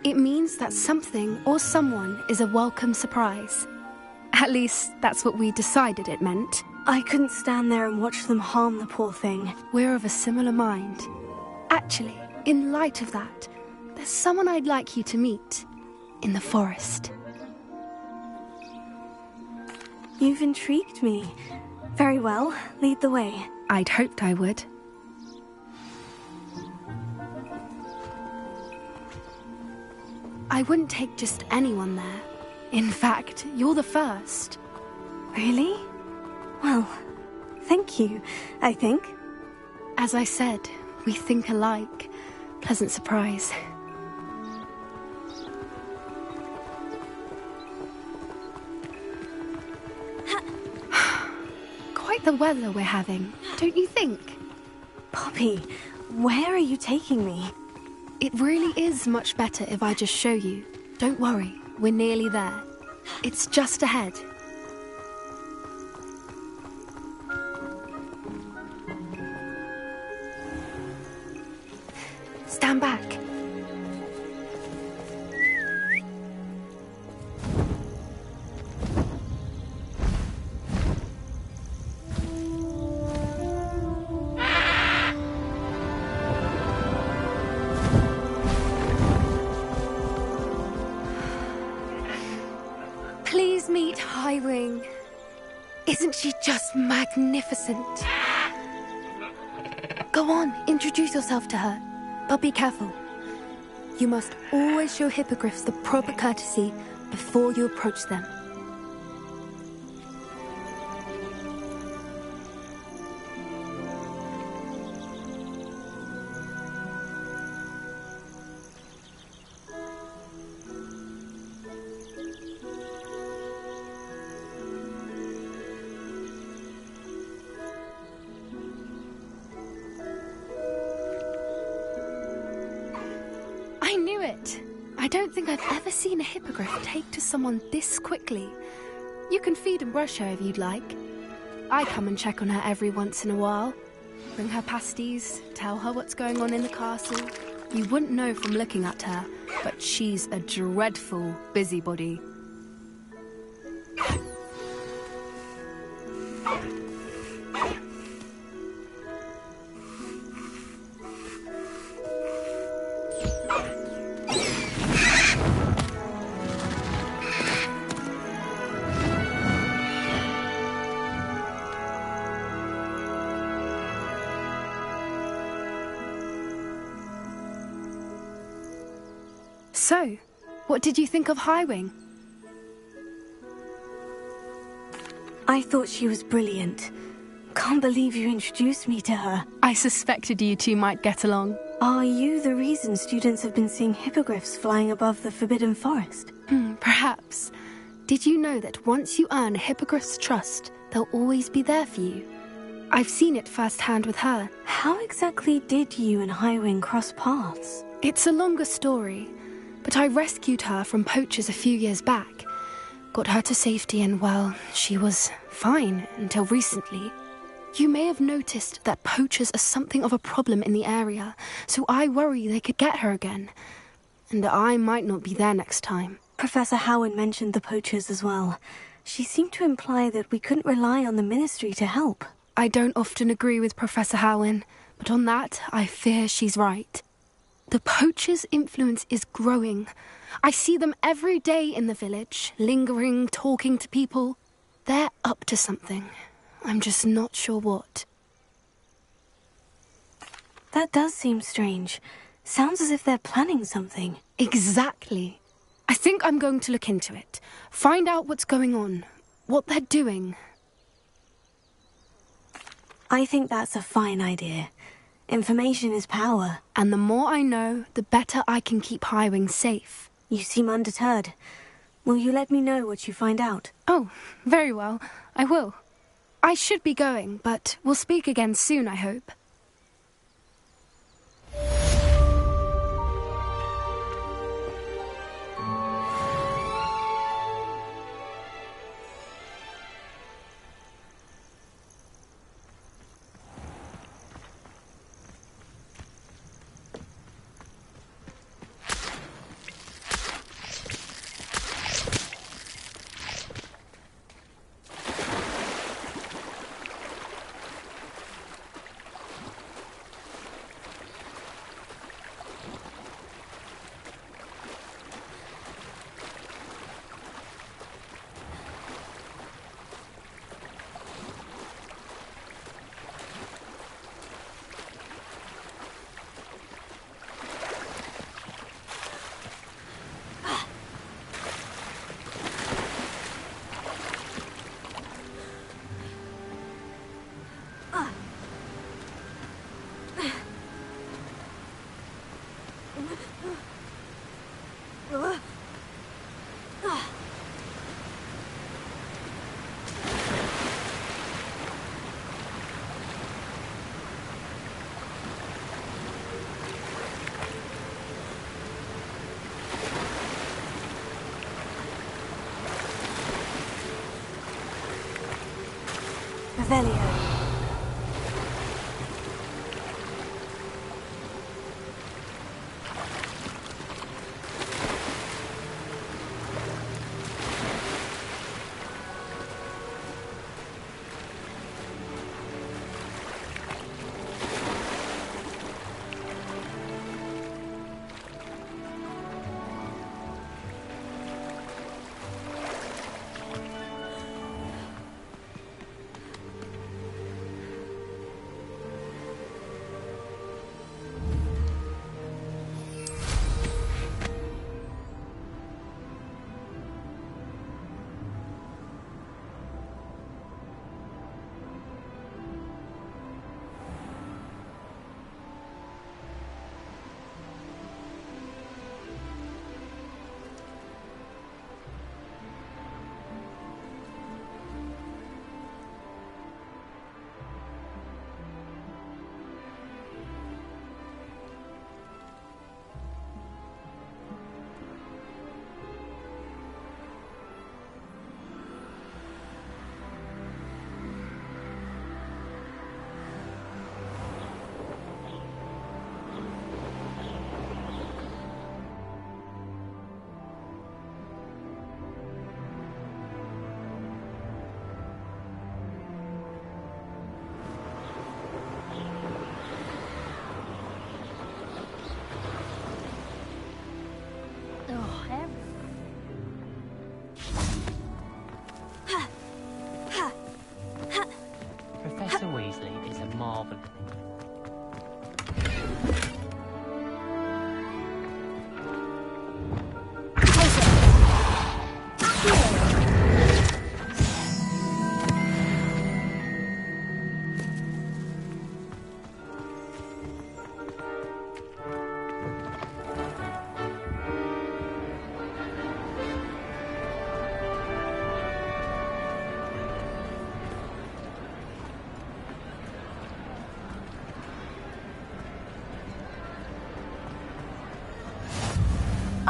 It means that something or someone is a welcome surprise. At least, that's what we decided it meant. I couldn't stand there and watch them harm the poor thing. We're of a similar mind. Actually, in light of that, there's someone I'd like you to meet. In the forest. You've intrigued me. Very well, lead the way. I'd hoped I would. I wouldn't take just anyone there. In fact, you're the first. Really? Well, thank you, I think. As I said, we think alike. Pleasant surprise. Quite the weather we're having, don't you think? Poppy, where are you taking me? It really is much better if I just show you. Don't worry, we're nearly there. It's just ahead. Stand back. Highwing. Isn't she just magnificent? Go on, introduce yourself to her. But be careful. You must always show hippogriffs the proper courtesy before you approach them. I knew it! I don't think I've ever seen a hippogriff take to someone this quickly. You can feed and brush her if you'd like. I come and check on her every once in a while. Bring her pasties, tell her what's going on in the castle. You wouldn't know from looking at her, but she's a dreadful busybody. So, what did you think of Highwing? I thought she was brilliant. Can't believe you introduced me to her. I suspected you two might get along. Are you the reason students have been seeing hippogriffs flying above the Forbidden Forest? Perhaps. Did you know that once you earn a hippogriff's trust, they'll always be there for you? I've seen it firsthand with her. How exactly did you and Highwing cross paths? It's a longer story, but I rescued her from poachers a few years back. Got her to safety and, well, she was fine until recently. You may have noticed that poachers are something of a problem in the area, so I worry they could get her again. And I might not be there next time. Professor Howin mentioned the poachers as well. She seemed to imply that we couldn't rely on the Ministry to help. I don't often agree with Professor Howin, but on that, I fear she's right. The poachers' influence is growing. I see them every day in the village, lingering, talking to people. They're up to something. I'm just not sure what. That does seem strange. Sounds as if they're planning something. Exactly. I think I'm going to look into it. Find out what's going on, what they're doing. I think that's a fine idea. Information is power. And the more I know, the better I can keep Highwing safe. You seem undeterred. Will you let me know what you find out? Oh, very well. I will. I should be going, but we'll speak again soon, I hope. Revelio.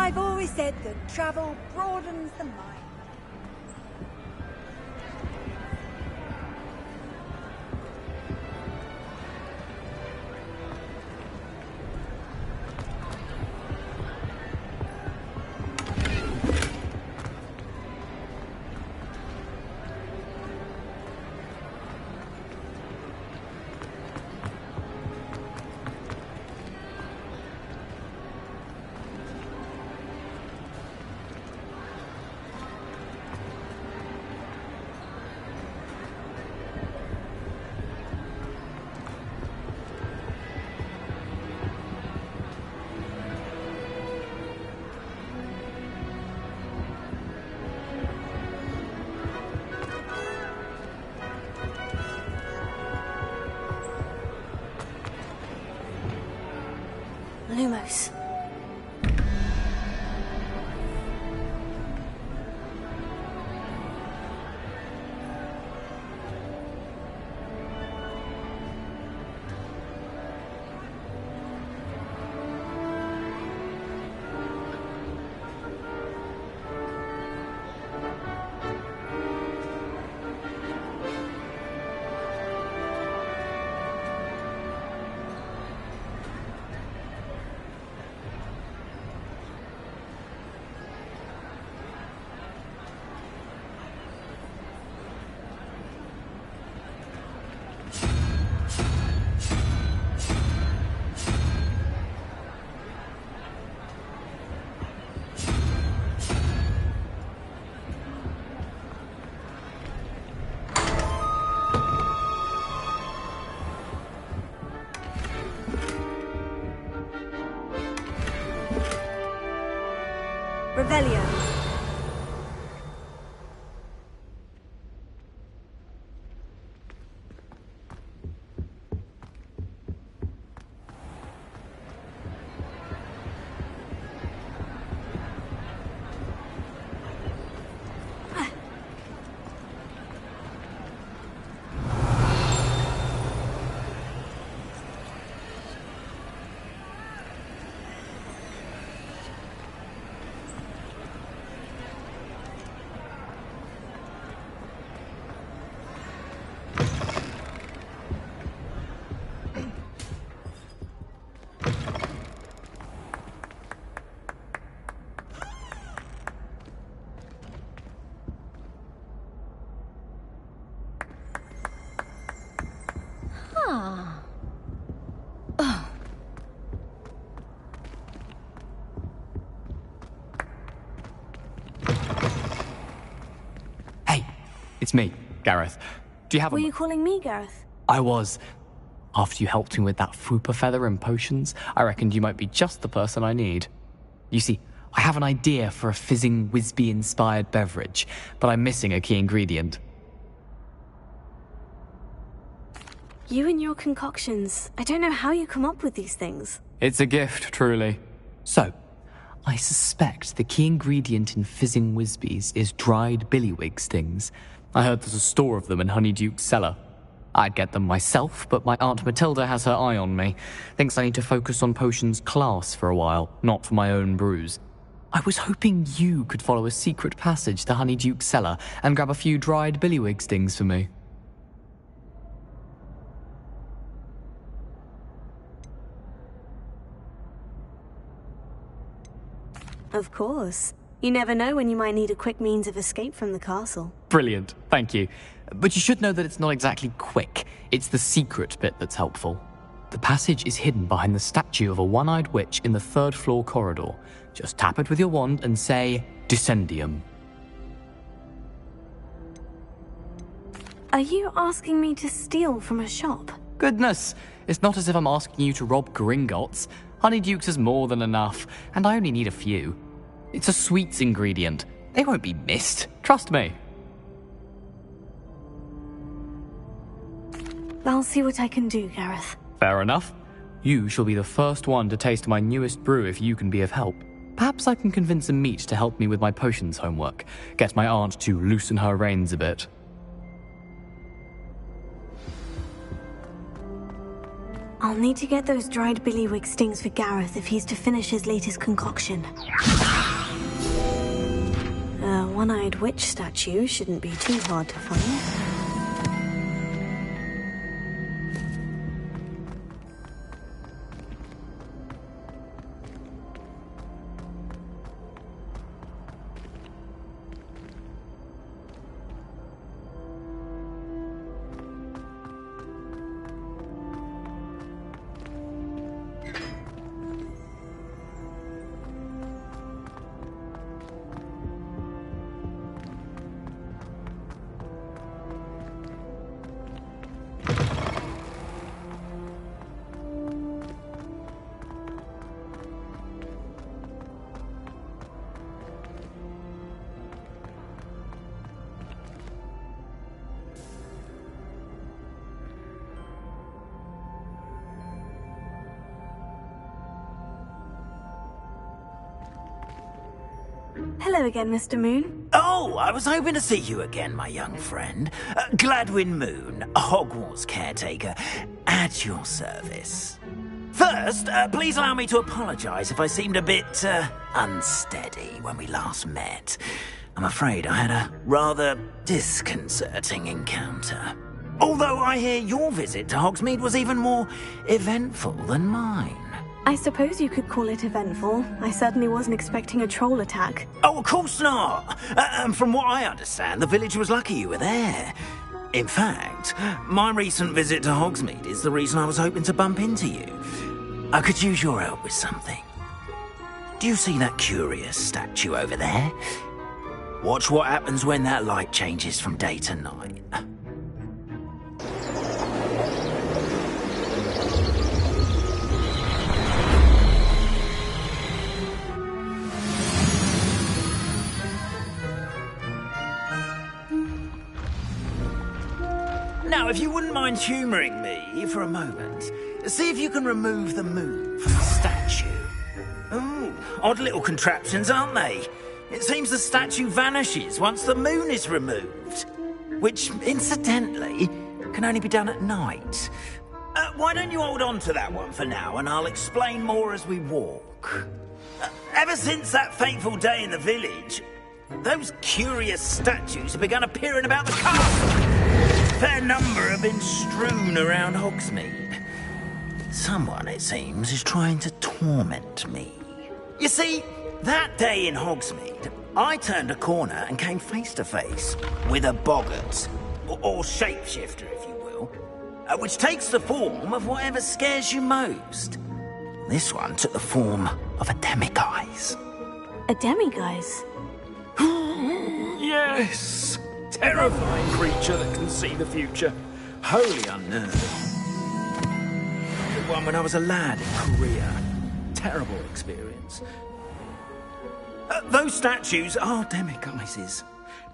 I've always said that travel broadens the mind. Lumos. Revelio. It's me, Gareth. Do you have Were you calling me Gareth? I was. After you helped me with that Fupa feather and potions, I reckoned you might be just the person I need. You see, I have an idea for a fizzing Wisby-inspired beverage, but I'm missing a key ingredient. You and your concoctions. I don't know how you come up with these things. It's a gift, truly. So, I suspect the key ingredient in fizzing Wisbies is dried billywig stings. I heard there's a store of them in Honeyduke's cellar. I'd get them myself, but my Aunt Matilda has her eye on me. Thinks I need to focus on potions class for a while, not for my own brews. I was hoping you could follow a secret passage to Honeyduke's cellar and grab a few dried billywig stings for me. Of course. You never know when you might need a quick means of escape from the castle. Brilliant, thank you. But you should know that it's not exactly quick. It's the secret bit that's helpful. The passage is hidden behind the statue of a one-eyed witch in the third-floor corridor. Just tap it with your wand and say, Descendium. Are you asking me to steal from a shop? Goodness, it's not as if I'm asking you to rob Gringotts. Honeyduke's is more than enough, and I only need a few. It's a sweets ingredient. They won't be missed. Trust me. I'll see what I can do, Gareth. Fair enough. You shall be the first one to taste my newest brew if you can be of help. Perhaps I can convince a meat to help me with my potions homework. Get my aunt to loosen her reins a bit. I'll need to get those dried billywig stings for Gareth if he's to finish his latest concoction. one-eyed witch statue shouldn't be too hard to find. Hello again, Mr. Moon. Oh, I was hoping to see you again, my young friend. Gladwin Moon, Hogwarts caretaker, at your service. First, please allow me to apologise if I seemed a bit unsteady when we last met. I'm afraid I had a rather disconcerting encounter. Although I hear your visit to Hogsmeade was even more eventful than mine. I suppose you could call it eventful. I certainly wasn't expecting a troll attack. Oh, of course not. And from what I understand, the village was lucky you were there. In fact, my recent visit to Hogsmeade is the reason I was hoping to bump into you. I could use your help with something. Do you see that curious statue over there? Watch what happens when that light changes from day to night. Now, if you wouldn't mind humouring me for a moment, see if you can remove the moon from the statue. Ooh, odd little contraptions, aren't they? It seems the statue vanishes once the moon is removed. Which, incidentally, can only be done at night. Why don't you hold on to that one for now, and I'll explain more as we walk. Ever since that fateful day in the village, those curious statues have begun appearing about the castle. A fair number have been strewn around Hogsmeade. Someone, it seems, is trying to torment me. You see, that day in Hogsmeade, I turned a corner and came face to face with a boggart, or shapeshifter, if you will, which takes the form of whatever scares you most. This one took the form of a demiguise. A demiguise? Yes! Terrifying creature that can see the future. Wholly unnerving. The one when I was a lad in Korea. Terrible experience. Those statues are demiguises.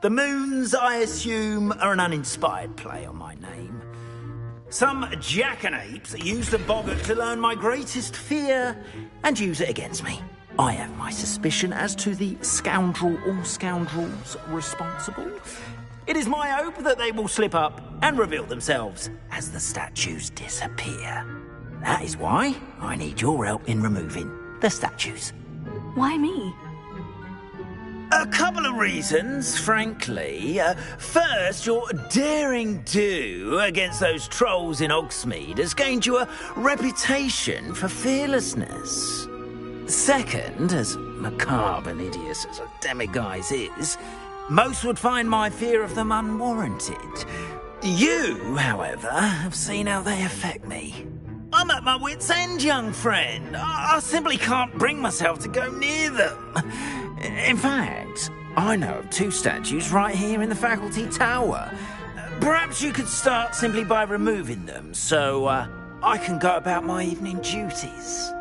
The moons, I assume, are an uninspired play on my name. Some jackanapes used the boggart to learn my greatest fear and use it against me. I have my suspicion as to the scoundrel or scoundrels responsible. It is my hope that they will slip up and reveal themselves as the statues disappear. That is why I need your help in removing the statues. Why me? A couple of reasons, frankly. First, your daring do against those trolls in Hogsmeade has gained you a reputation for fearlessness. Second, as macabre and hideous as a demiguise is, most would find my fear of them unwarranted. You, however, have seen how they affect me. I'm at my wit's end, young friend. I simply can't bring myself to go near them. In fact, I know of two statues right here in the faculty tower. Perhaps you could start simply by removing them, so I can go about my evening duties.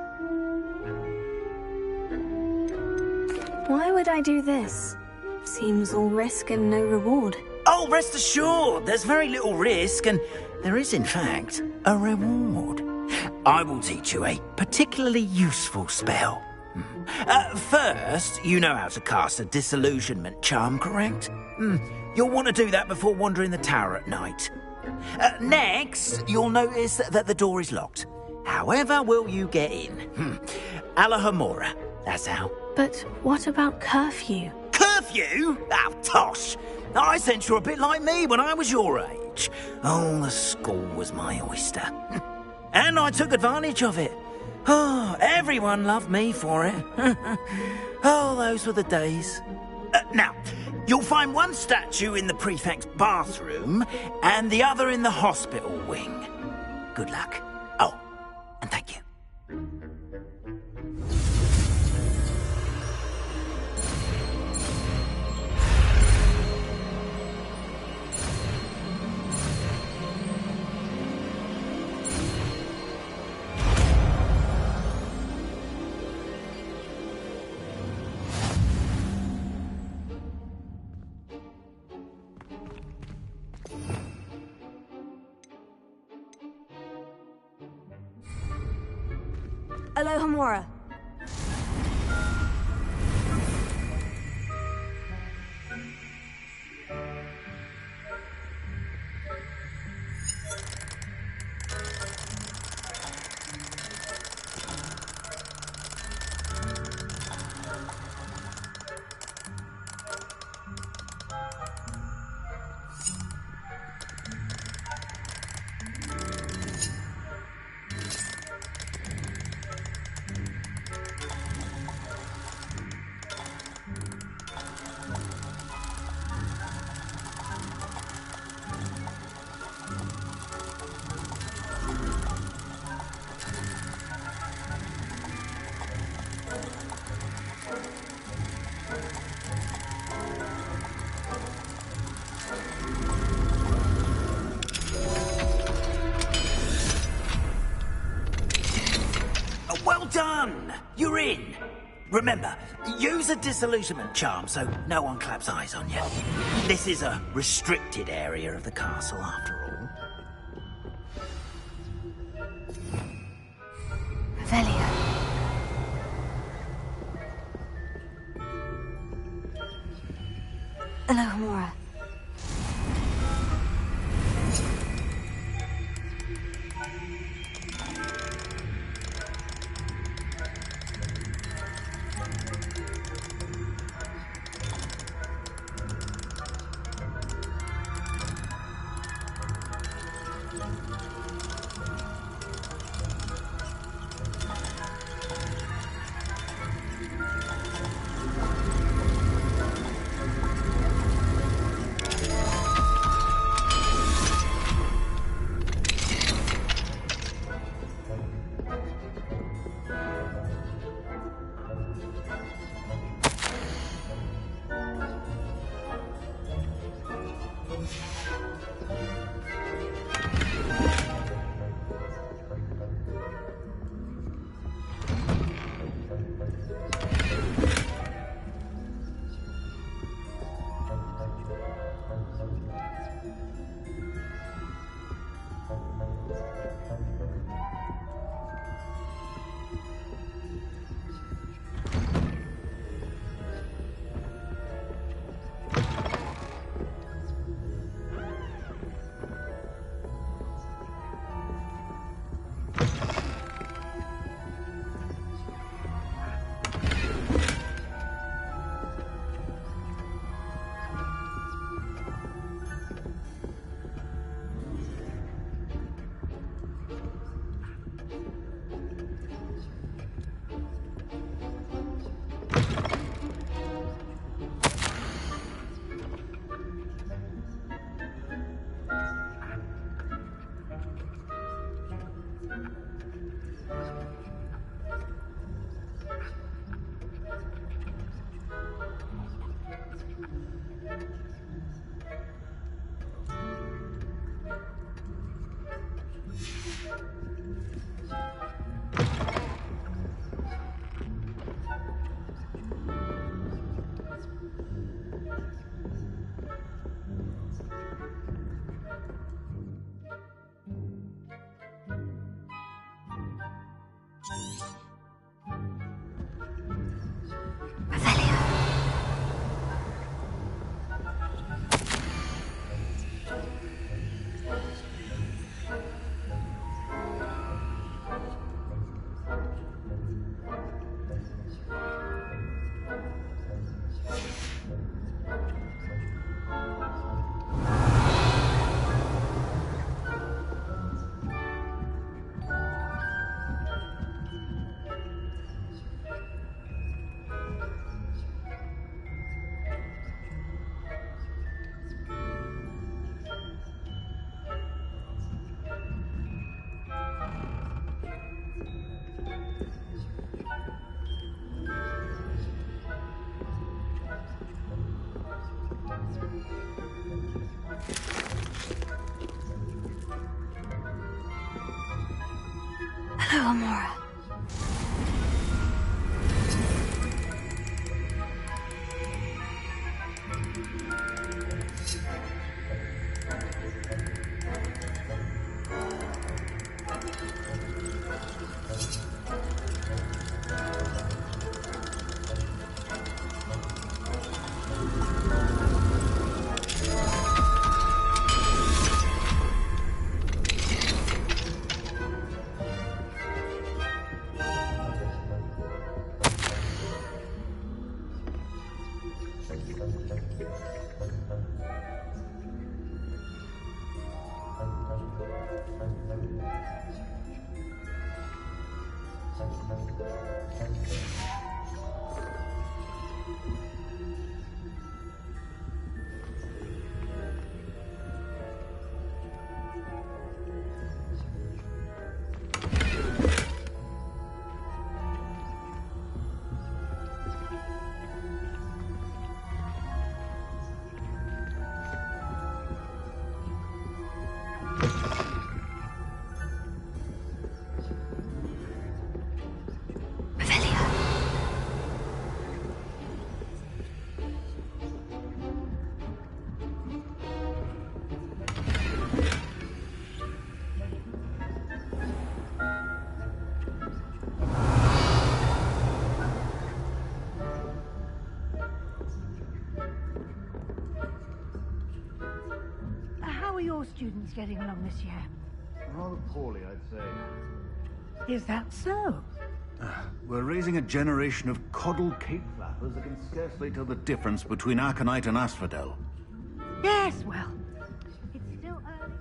Why would I do this? Seems all risk and no reward. Oh, rest assured, there's very little risk, and there is, in fact, a reward. I will teach you a particularly useful spell. First, you know how to cast a disillusionment charm, correct? You'll want to do that before wandering the tower at night. Next, you'll notice that the door is locked. However will you get in? Alahomora, that's how. But what about curfew? Curfew? with you? Oh, tosh. I sense you're a bit like me when I was your age. Oh, the school was my oyster. And I took advantage of it. Oh, everyone loved me for it. Oh, those were the days. Now, you'll find one statue in the prefect's bathroom and the other in the hospital wing. Good luck. Oh, and thank you. Alohomora. Well done! You're in. Remember, use a disillusionment charm so no one claps eyes on you. This is a restricted area of the castle, after all. Revelio. Alohomora. Amora. How are your students getting along this year? Rather poorly, I'd say. Is that so? We're raising a generation of coddled cape flappers that can scarcely tell the difference between aconite and asphodel. Yes, well, it's still early.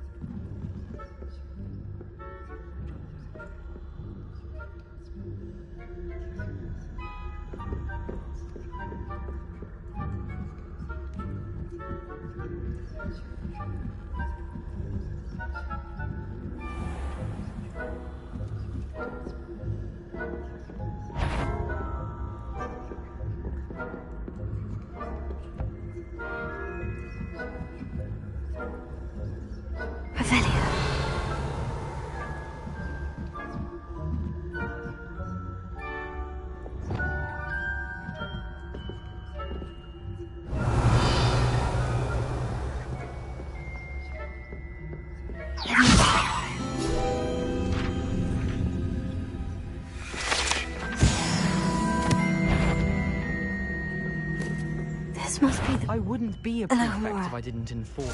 This must be the... I wouldn't be a prefect if I didn't inform.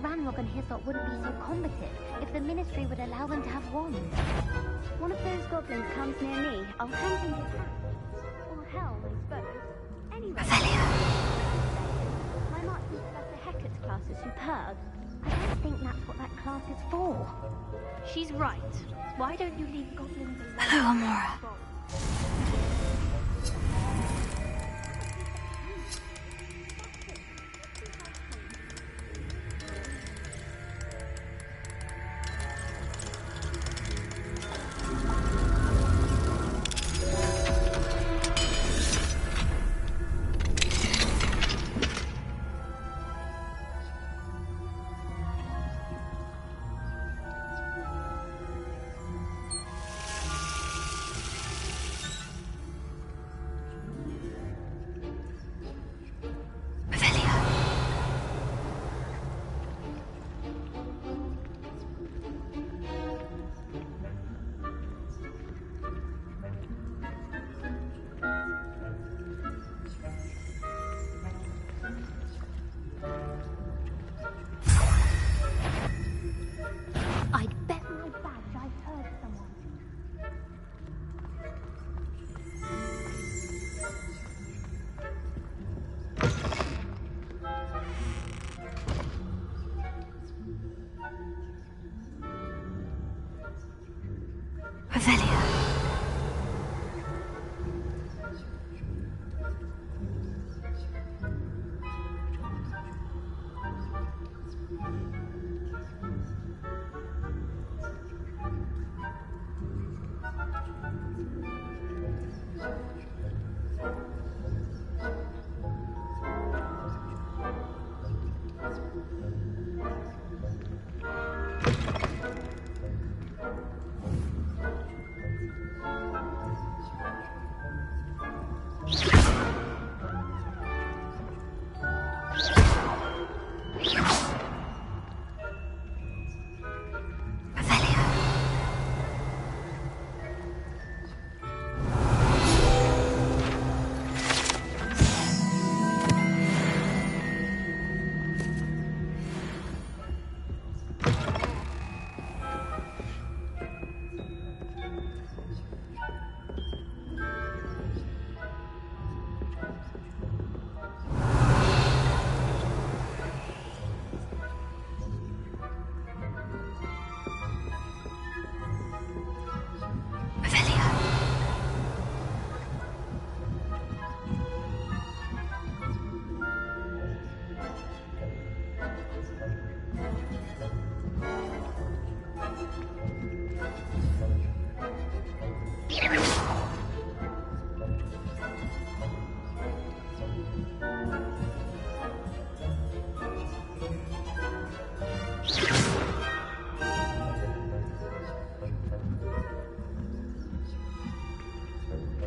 Ranrock and Hyssop wouldn't be so combative if the Ministry would allow them to have wands. One of those goblins comes near me, I'll hand him his hat. Or hell, I suppose. Anyway, my Marksman Professor Hecat's class is superb. I don't think that's what that class is for. She's right. Why don't you leave goblins alone? Hello, Amora.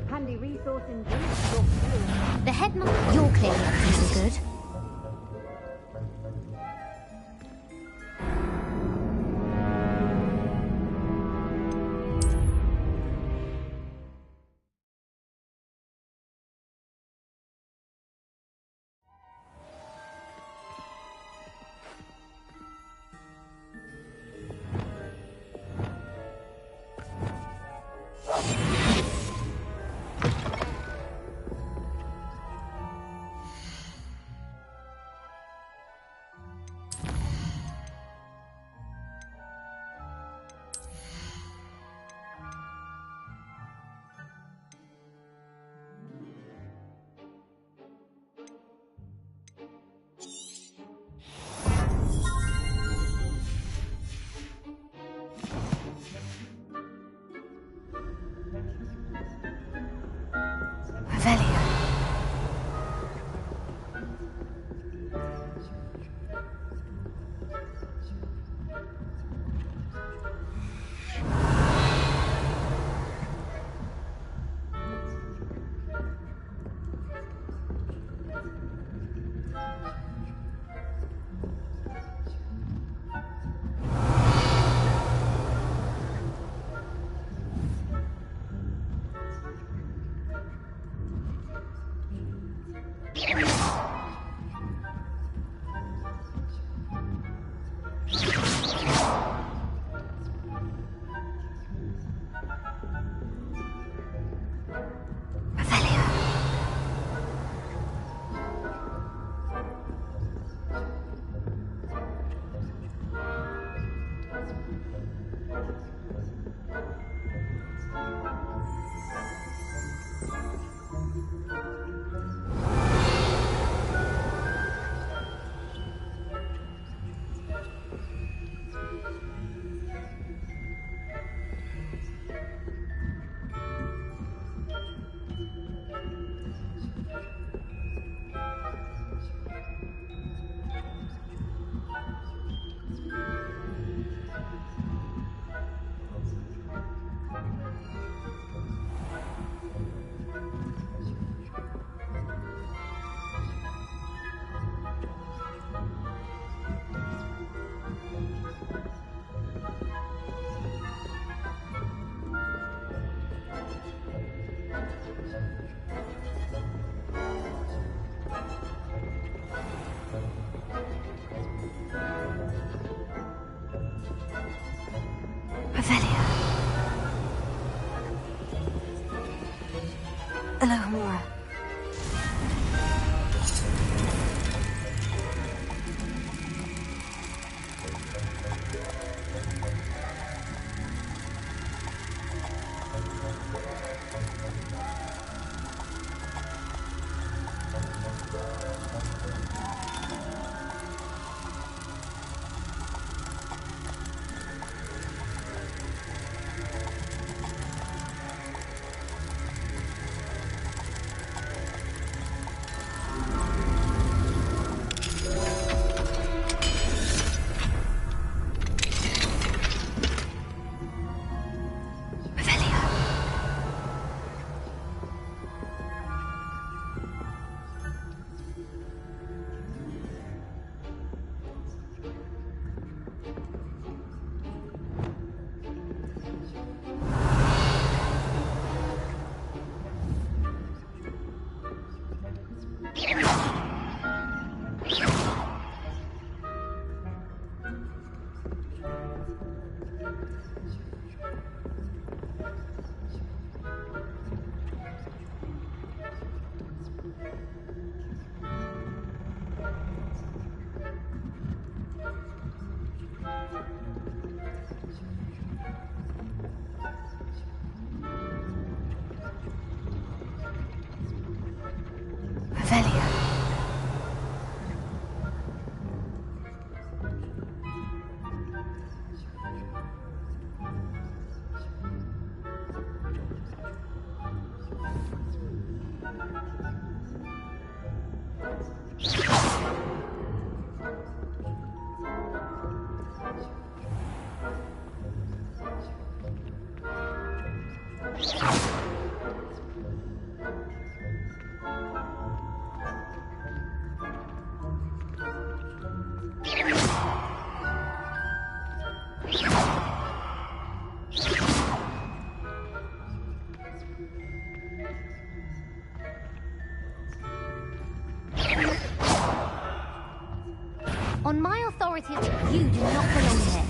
Handy resource indeed. The headmaster. You're clearly up to some good. Alohomora. On my authority, you do not belong here.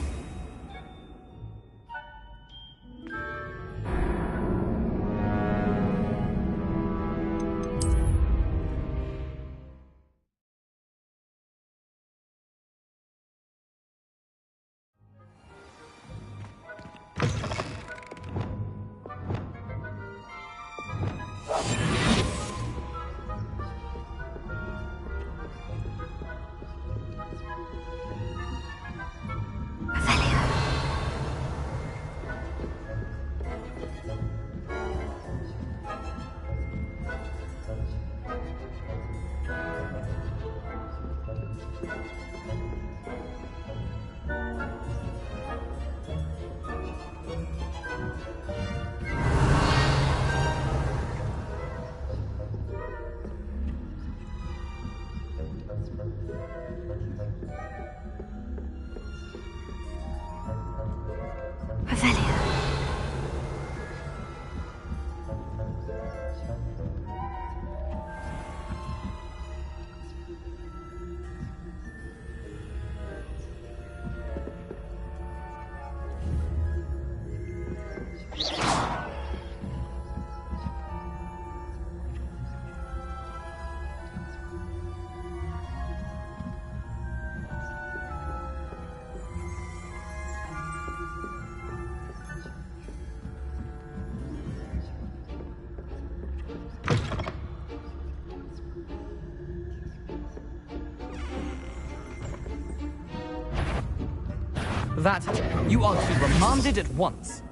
That, you are to be remanded at once.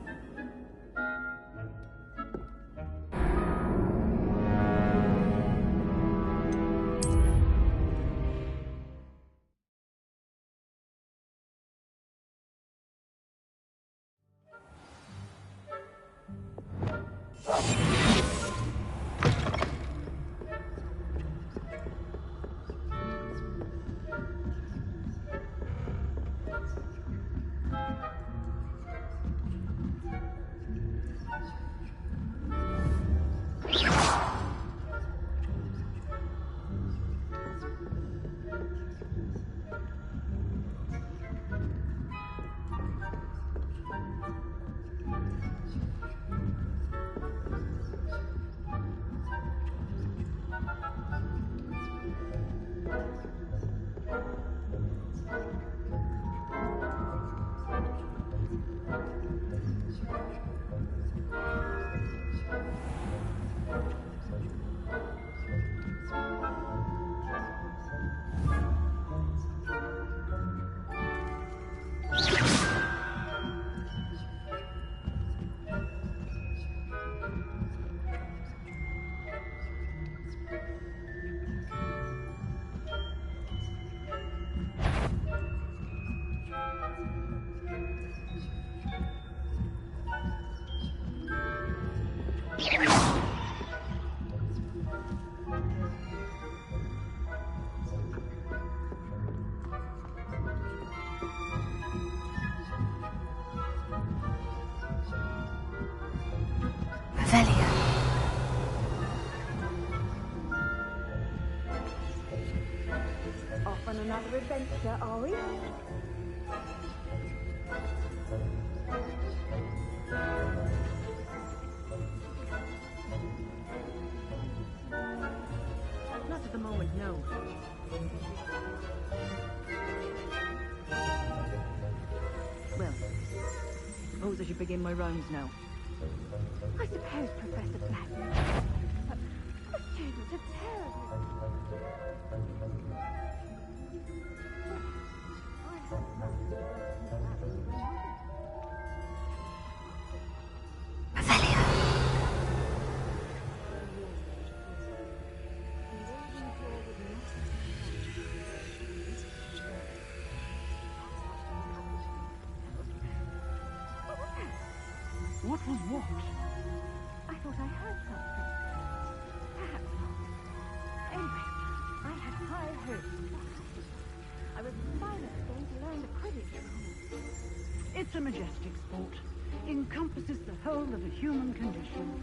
Off on another adventure, are we? Not at the moment, no. Well, suppose I should begin my rounds now. I suppose, Professor Blackman. The students are terribly... What was what? I thought I heard something. Perhaps not. Anyway, I had high hopes. I was finally going to learn the Quidditch. It's a majestic sport. Encompasses the whole of the human condition.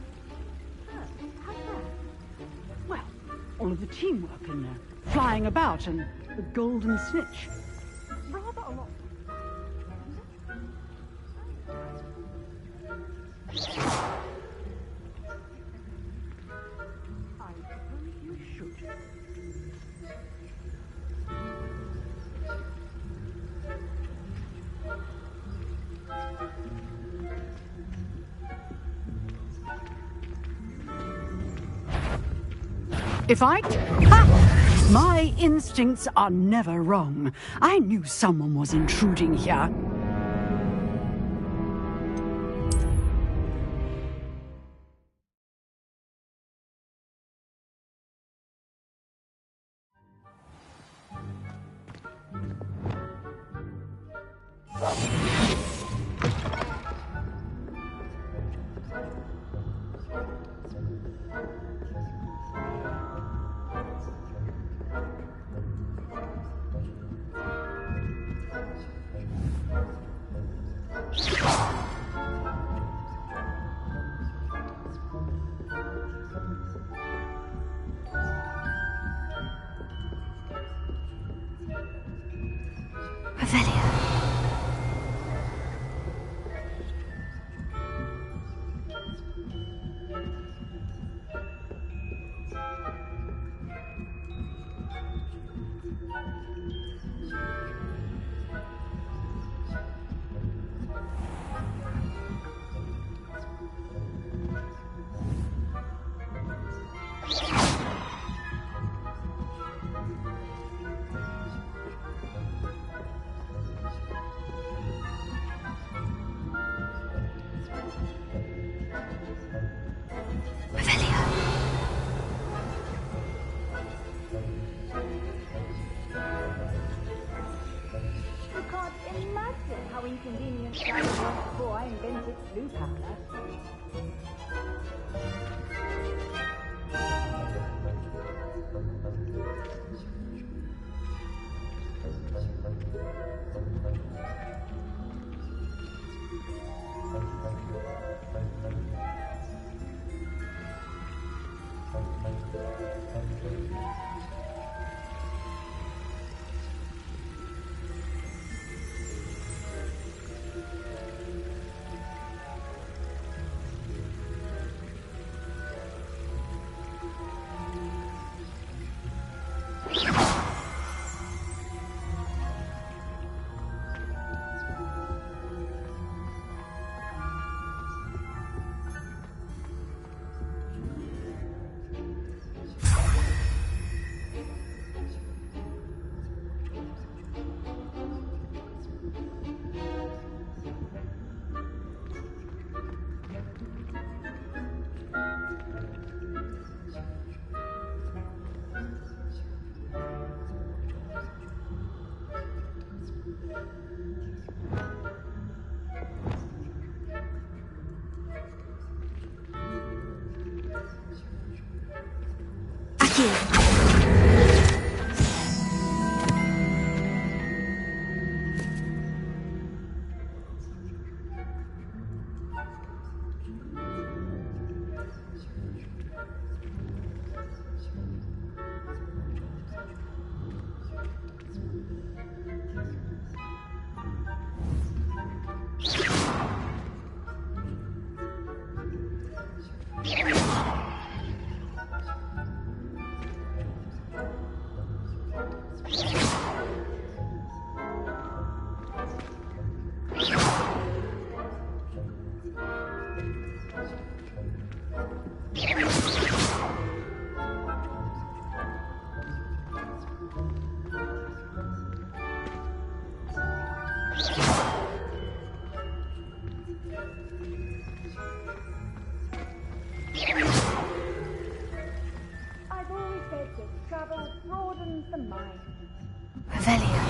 Oh, how's that? Well, all of the teamwork and flying about and the golden snitch. If I... Ha! My instincts are never wrong. I knew someone was intruding here. How inconvenient I was before I invented blue powder. I've always said that travel broadens the mind. Revelio.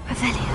Revelio.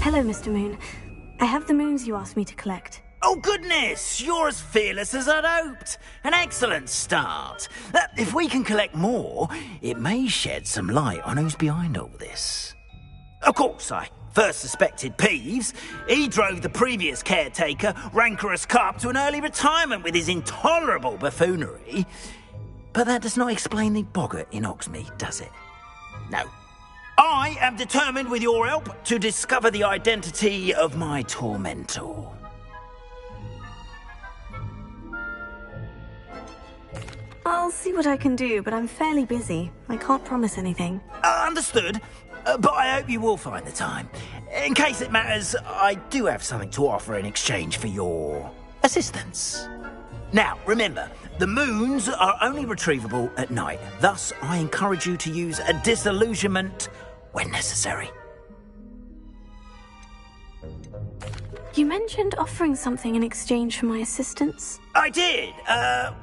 Hello, Mr. Moon. I have the moons you asked me to collect. Oh, goodness! You're as fearless as I'd hoped. An excellent start. If we can collect more, it may shed some light on who's behind all this. Of course, I first suspected Peeves. He drove the previous caretaker, Rancorous Carp, to an early retirement with his intolerable buffoonery. But that does not explain the boggart in Oxmead, does it? No. I am determined, with your help, to discover the identity of my tormentor. I'll see what I can do, but I'm fairly busy. I can't promise anything. Understood. But I hope you will find the time. In case it matters, I do have something to offer in exchange for your assistance. Now, remember, the moons are only retrievable at night. Thus, I encourage you to use a disillusionment when necessary. You mentioned offering something in exchange for my assistance? I did.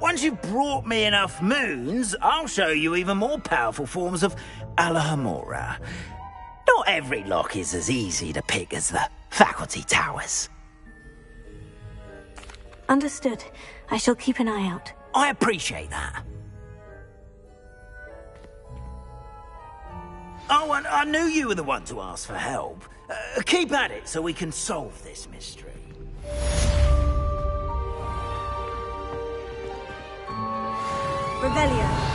Once you've brought me enough moons, I'll show you even more powerful forms of Alohomora. Not every lock is as easy to pick as the faculty towers. Understood. I shall keep an eye out. I appreciate that. Oh, and I knew you were the one to ask for help. Keep at it so we can solve this mystery. Revelio.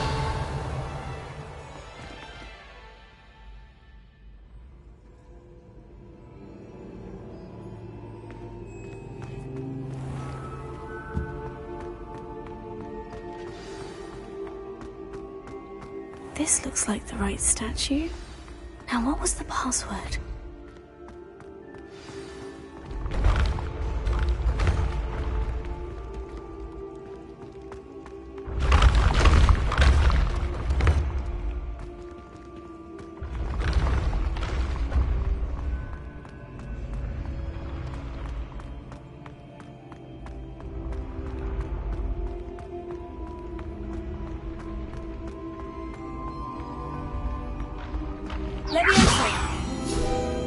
This looks like the right statue. Now, what was the password? Let me enter.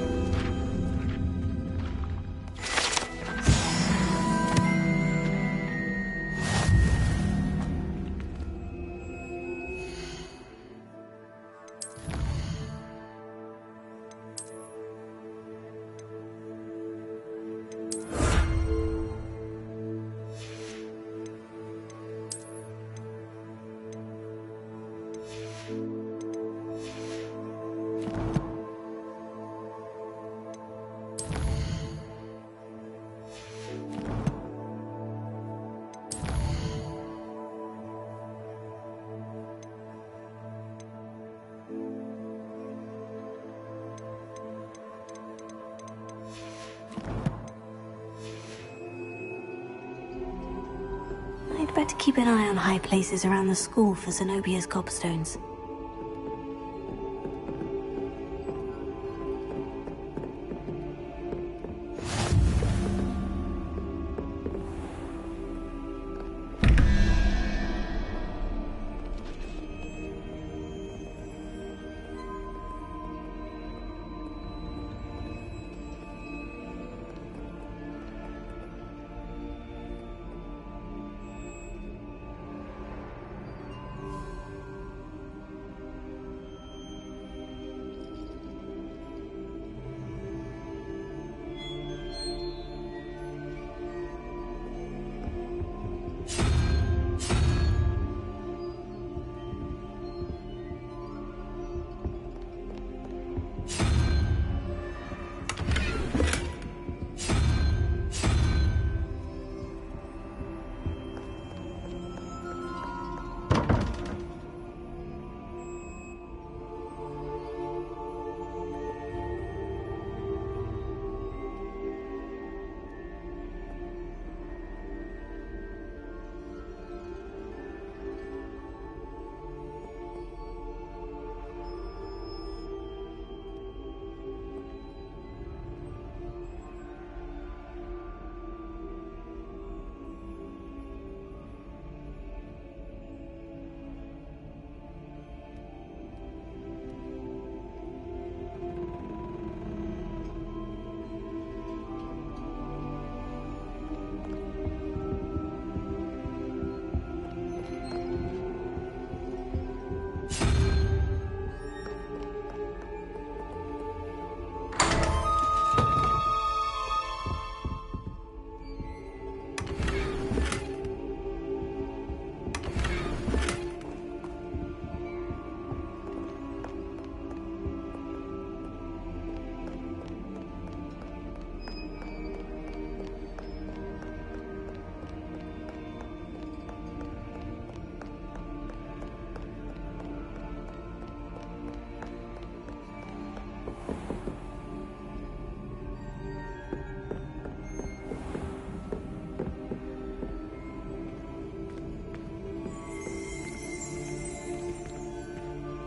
I'd better keep an eye on high places around the school for Zenobia's gobstones.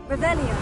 Revelio.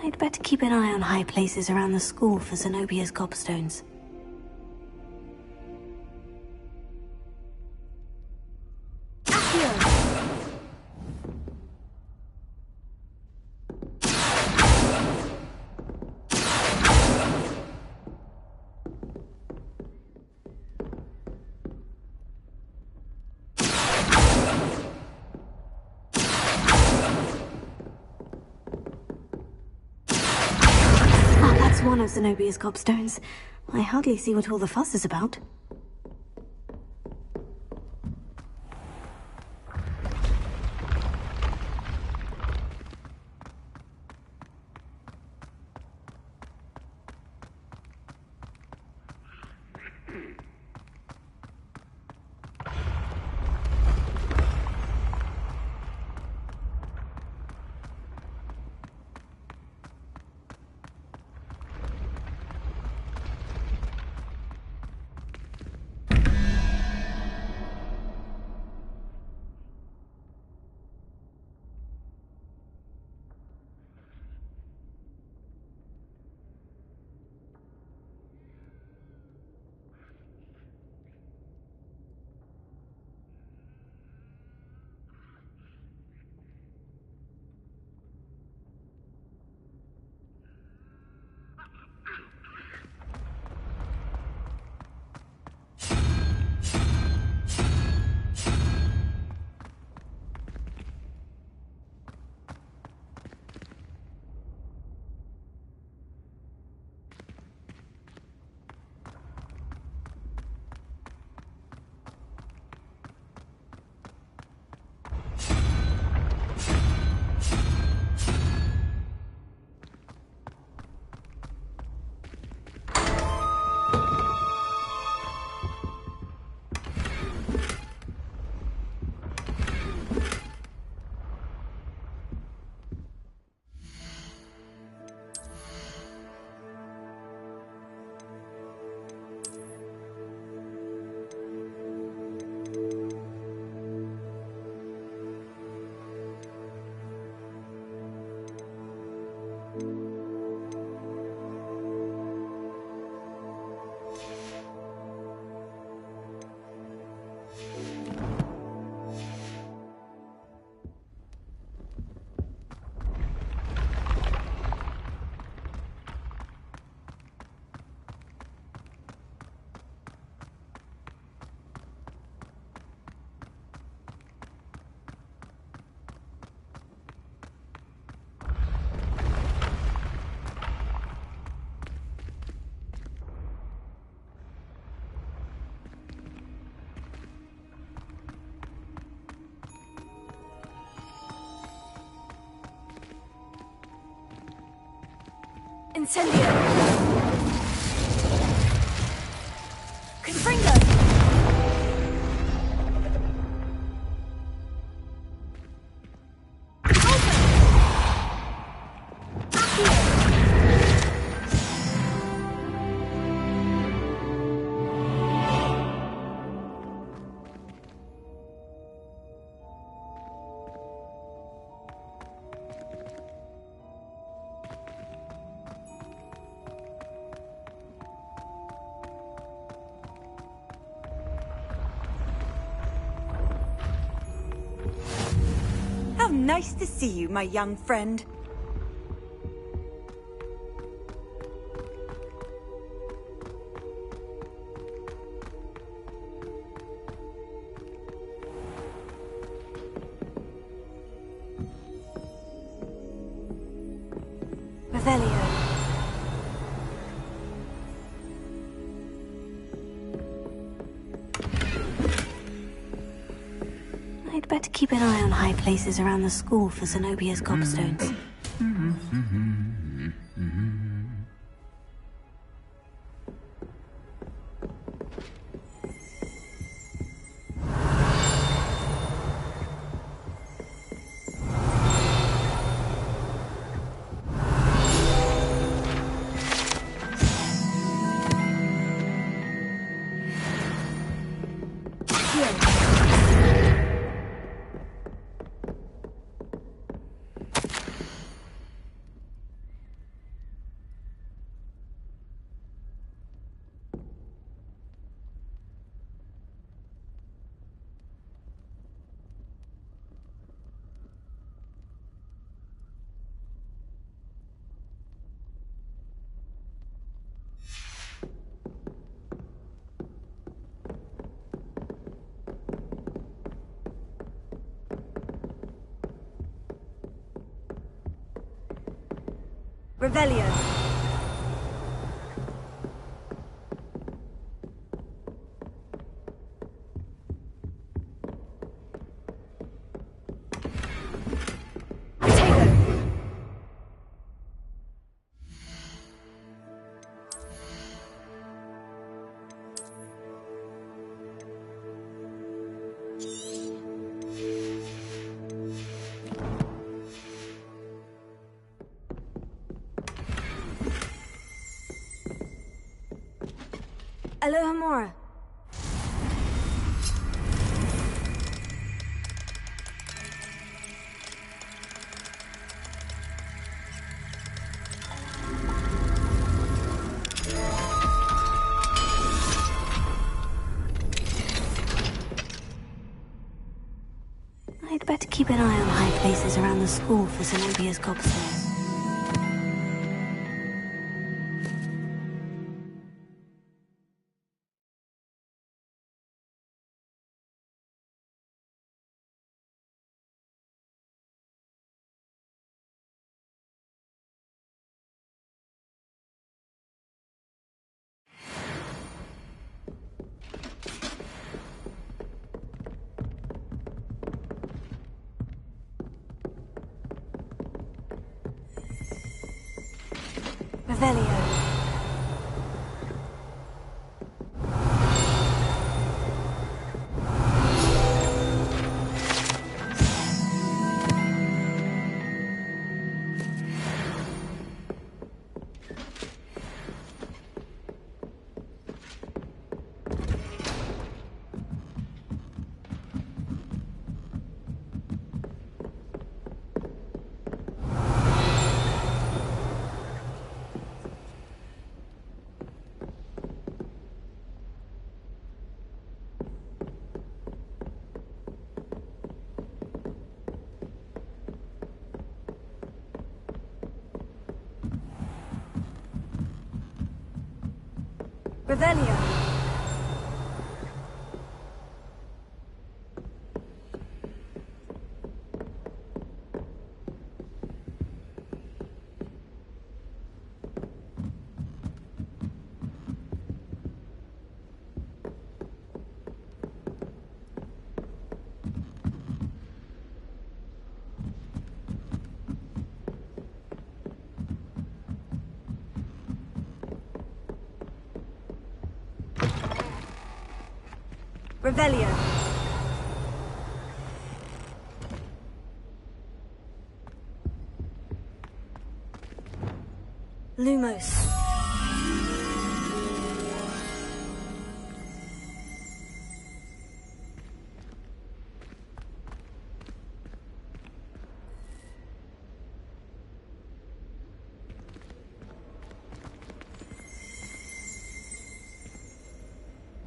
I'd better keep an eye on high places around the school for Zenobia's gobstones. One of Zenobia's gobstones. I hardly see what all the fuss is about. Incendio! Confringo! How nice to see you, my young friend. Revelio. I'd better keep an eye on high places around the school for Zenobia's gobstones. Revelio. Alohomora. I'd better keep an eye on high places around the school for Zenobia's gobstones. Revelio. Revelio. Revelio. Lumos.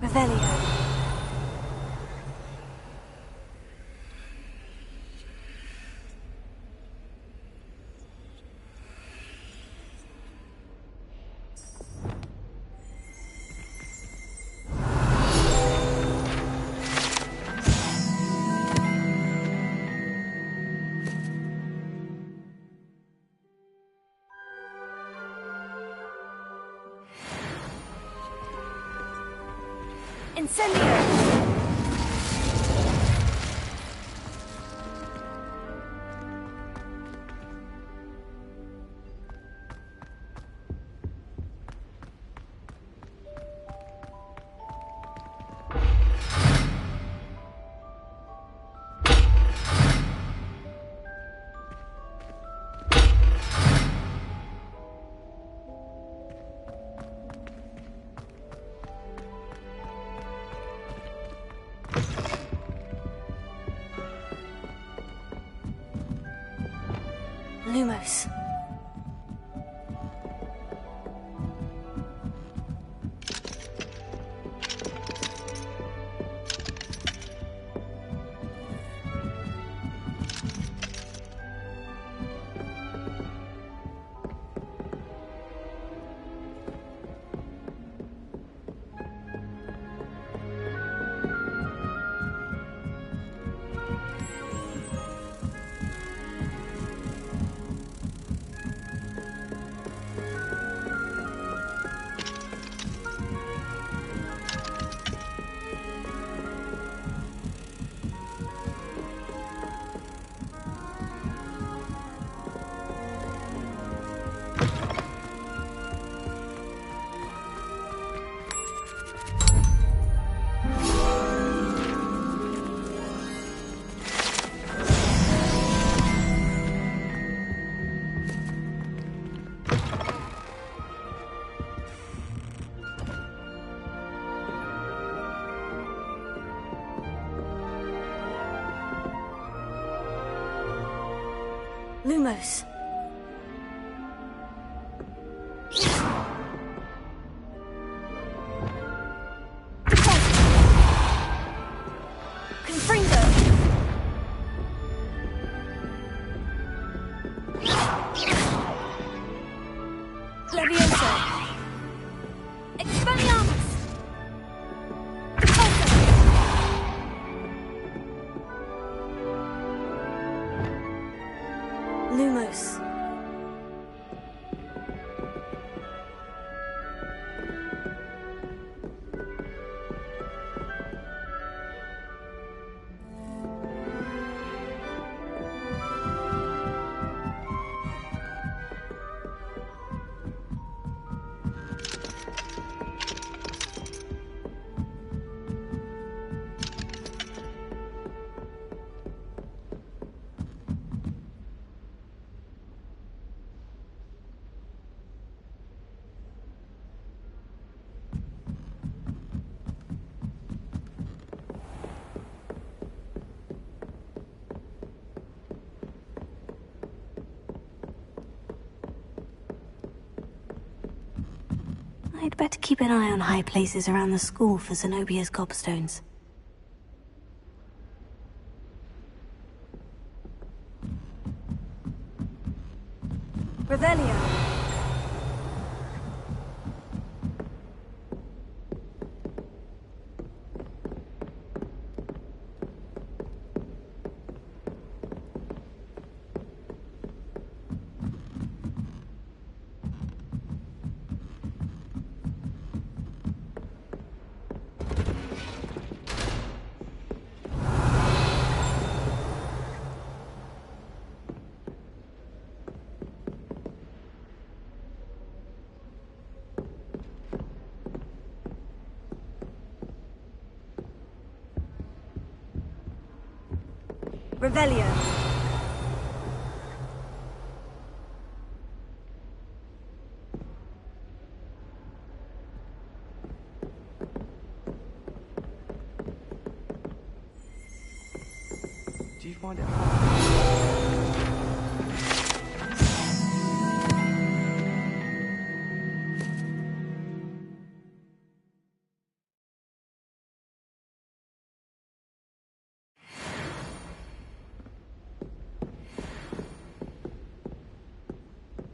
Revelio. Incendio! Lumos. Lumos. Confringo. Levioso. Expelliarmus. Lumos. I'd better keep an eye on high places around the school for Zenobia's gobstones. Revelio. Revelio. Do you find it hard?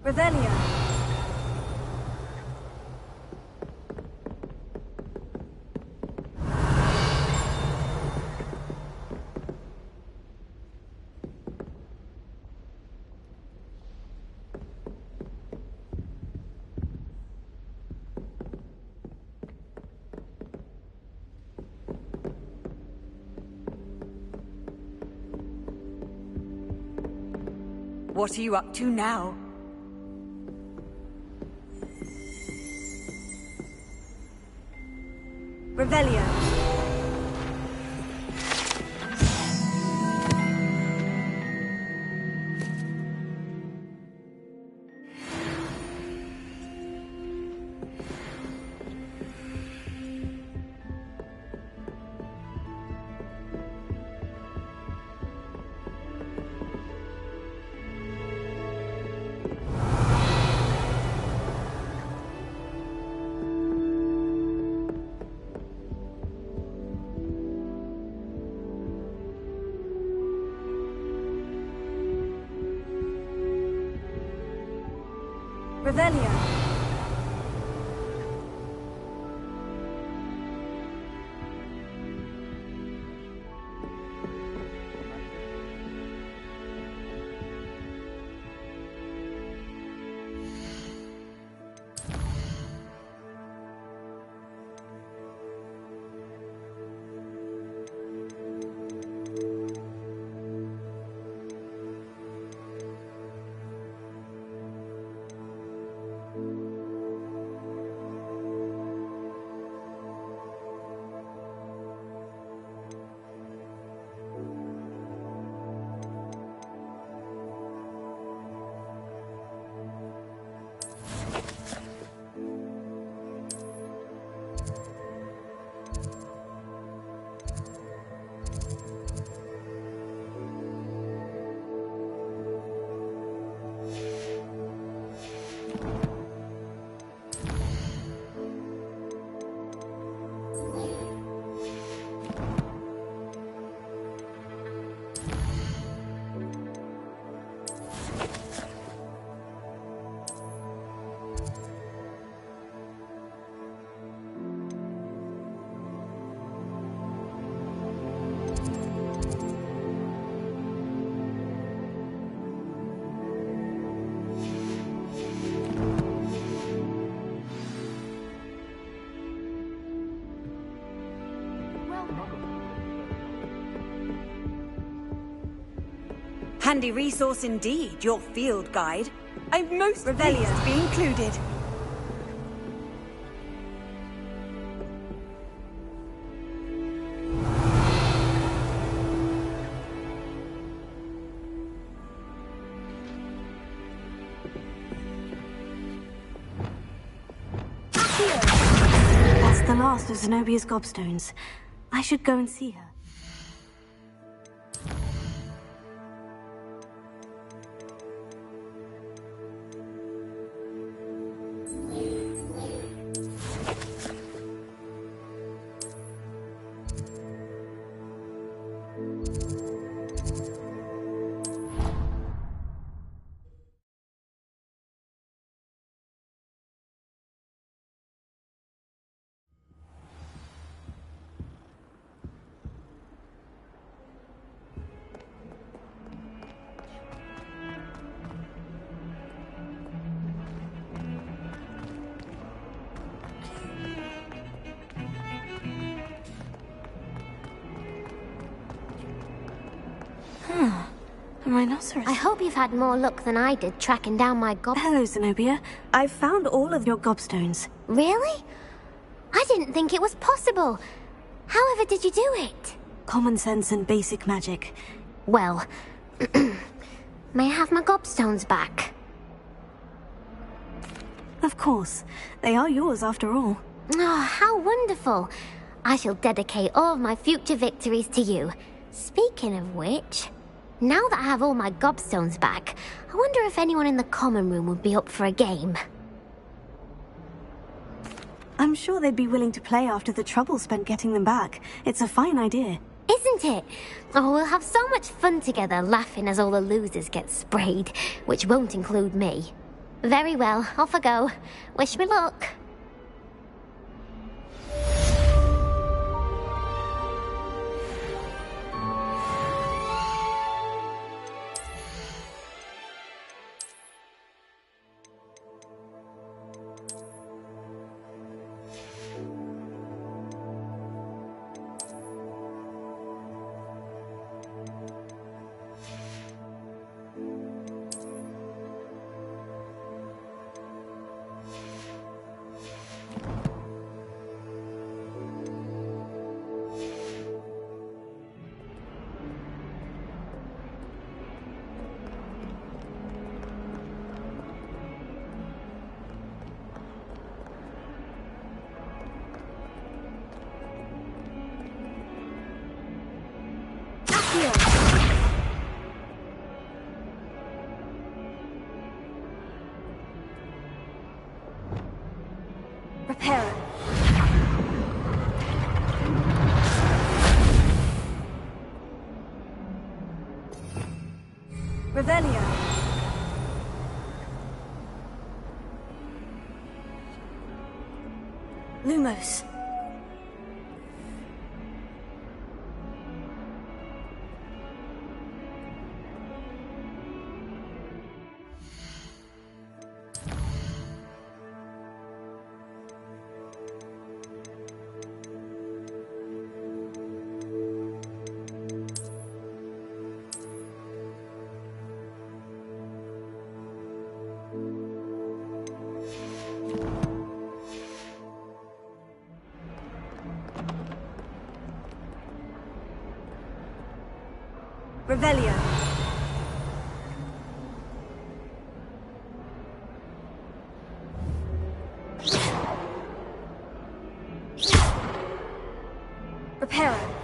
Revelio. What are you up to now? Revelio. Revelio. Handy resource indeed, your field guide. I'm most pleased to be included. That's the last of Zenobia's gobstones. I should go and see her. A rhinoceros. I hope you've had more luck than I did tracking down my Hello, Zenobia. I've found all of your gobstones. Really? I didn't think it was possible. However did you do it? Common sense and basic magic. Well, may I have my gobstones back? Of course. They are yours after all. Oh, how wonderful. I shall dedicate all of my future victories to you. Speaking of which, now that I have all my gobstones back, I wonder if anyone in the common room would be up for a game. I'm sure they'd be willing to play after the trouble spent getting them back. It's a fine idea. Isn't it? Oh, we'll have so much fun together, laughing as all the losers get sprayed, which won't include me. Very well, off I go. Wish me luck. Repairer. Revelio. Lumos. Revelio. Repairer.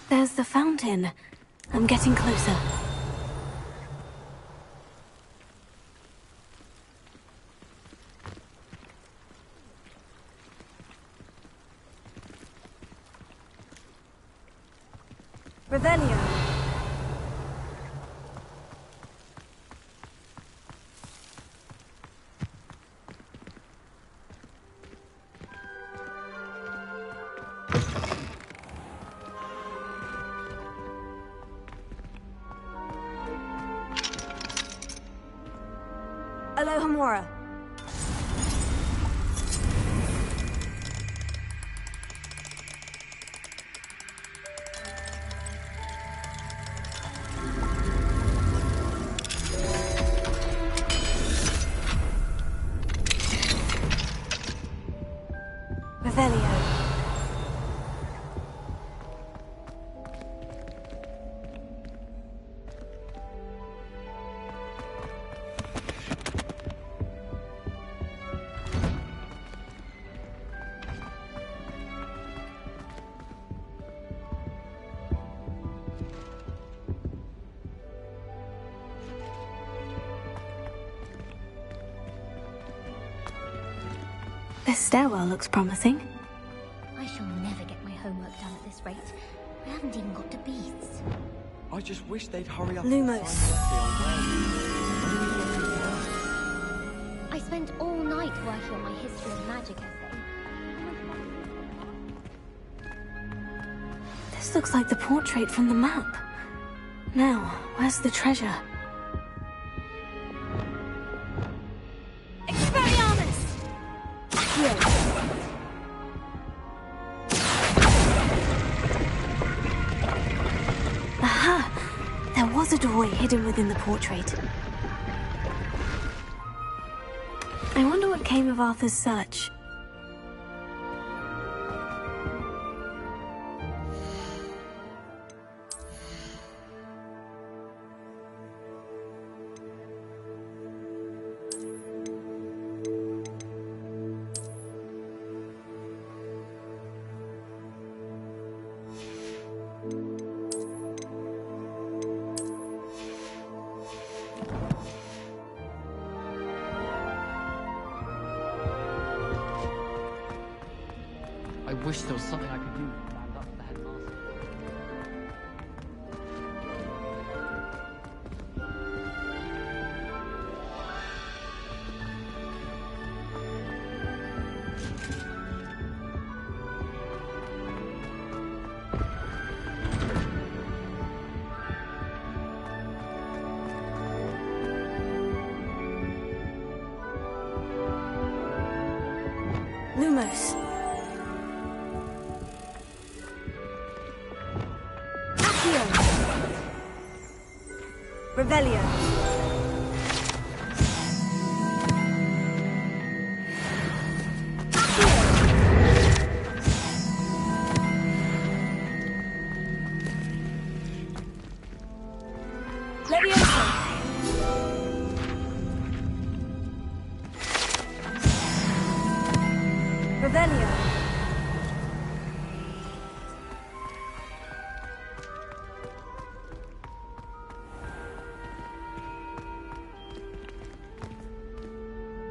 There's the fountain. I'm getting closer. Revelio. Alohomora. Revelio. This stairwell looks promising. I shall never get my homework done at this rate. I haven't even got to beasts. I just wish they'd hurry up. Lumos. I spent all night working on my history of magic essay. This looks like the portrait from the map. Now, where's the treasure? Expelliarmus! Aha! There was a doorway hidden within the portrait. I wonder what came of Arthur's search. I wish there was something I could do to stand up to the headmaster. Lumos. Revelio. Leviosa. Revelio.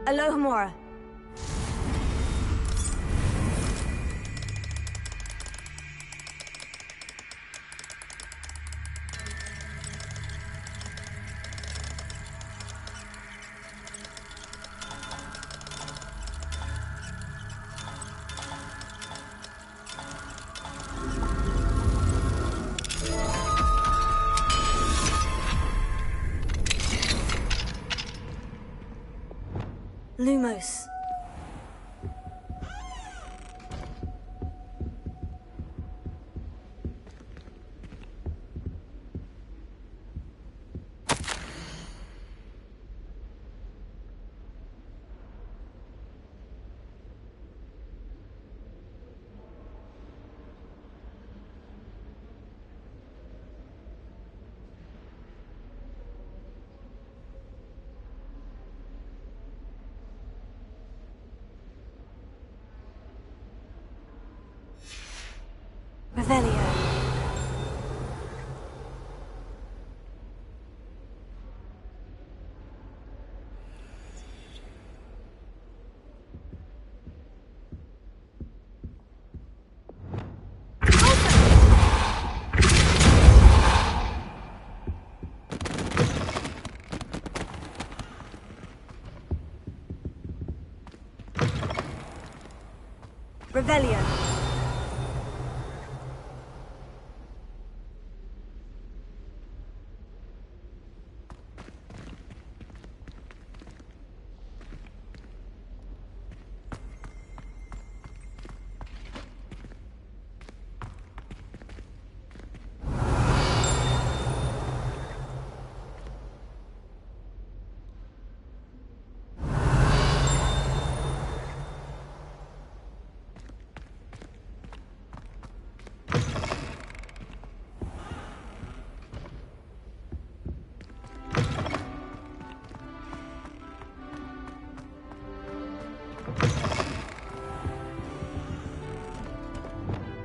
Alohomora. Lumos. Revelio. Revelio.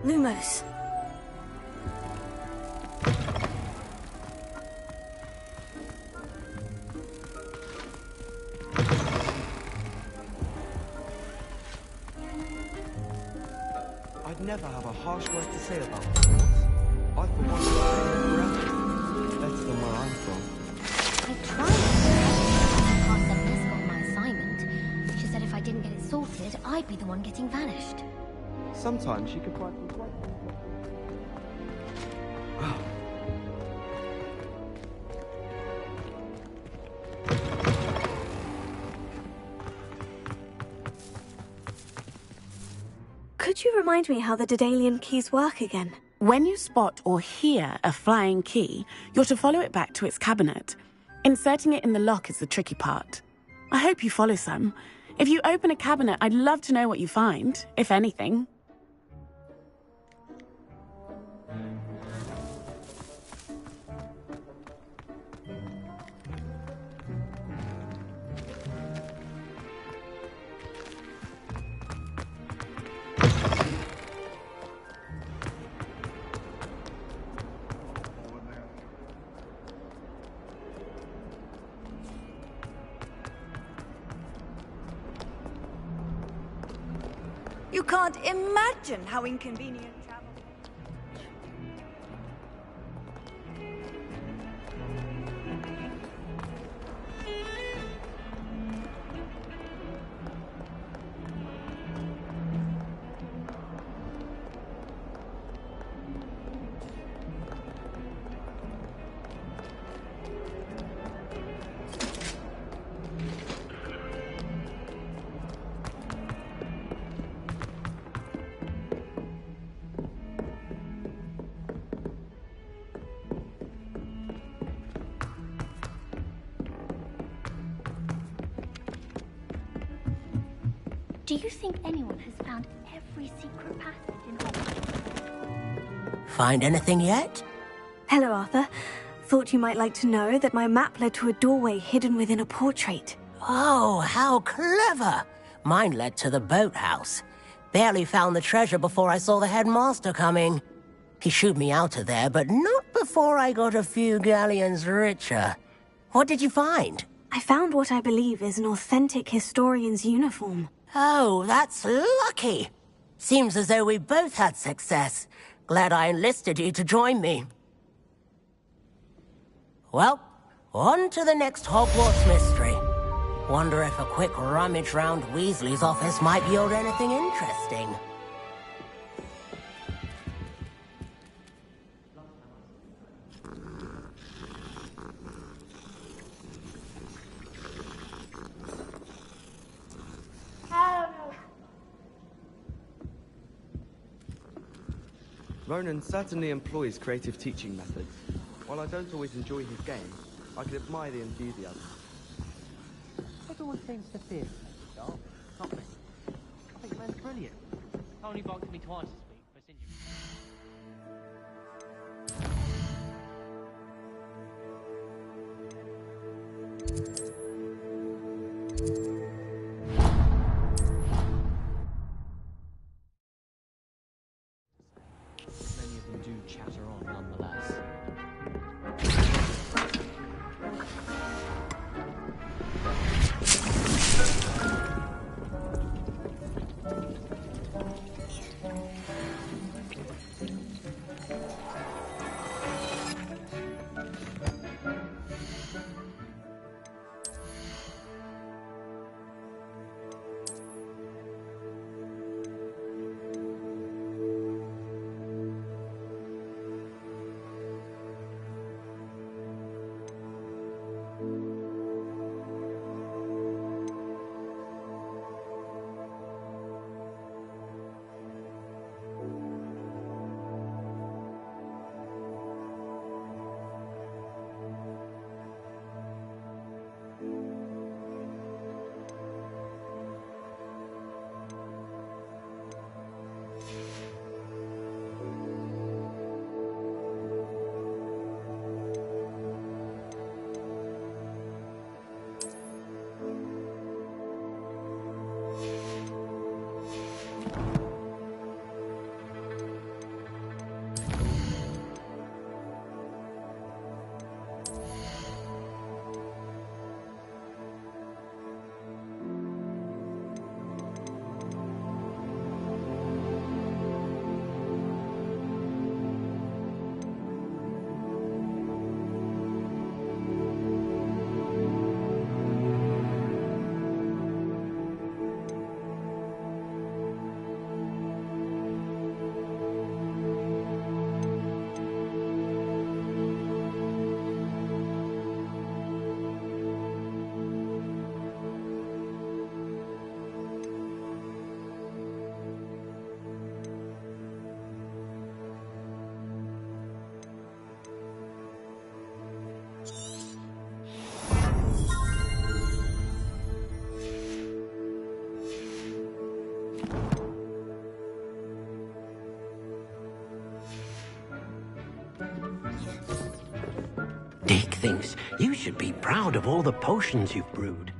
Lumos. I'd never have a harsh word to say about sports. I for one would say forever. Better than where I'm from. I tried. Pass said Miss got my assignment. She said if I didn't get it sorted, I'd be the one getting vanished. Sometimes you could find me quite... Could you remind me how the Daedalian keys work again? When you spot or hear a flying key, you're to follow it back to its cabinet. Inserting it in the lock is the tricky part. I hope you follow some. If you open a cabinet, I'd love to know what you find, if anything. You can't imagine how inconvenient travel. Do you think anyone has found every secret passage in Hogwarts? Find anything yet? Hello, Arthur. Thought you might like to know that my map led to a doorway hidden within a portrait. Oh, how clever! Mine led to the boathouse. Barely found the treasure before I saw the headmaster coming. He shooed me out of there, but not before I got a few galleons richer. What did you find? I found what I believe is an authentic historian's uniform. Oh, that's lucky. Seems as though we both had success. Glad I enlisted you to join me. Well, on to the next Hogwarts mystery. Wonder if a quick rummage round Weasley's office might yield anything interesting. Ronan certainly employs creative teaching methods. While I don't always enjoy his game, I can admire the enthusiasm. Everyone seems to fear Dark, not me. I think the man's brilliant. Only boxed me twice this week for his injury. Many of them do chatter on nonetheless. thinks you should be proud of all the potions you've brewed.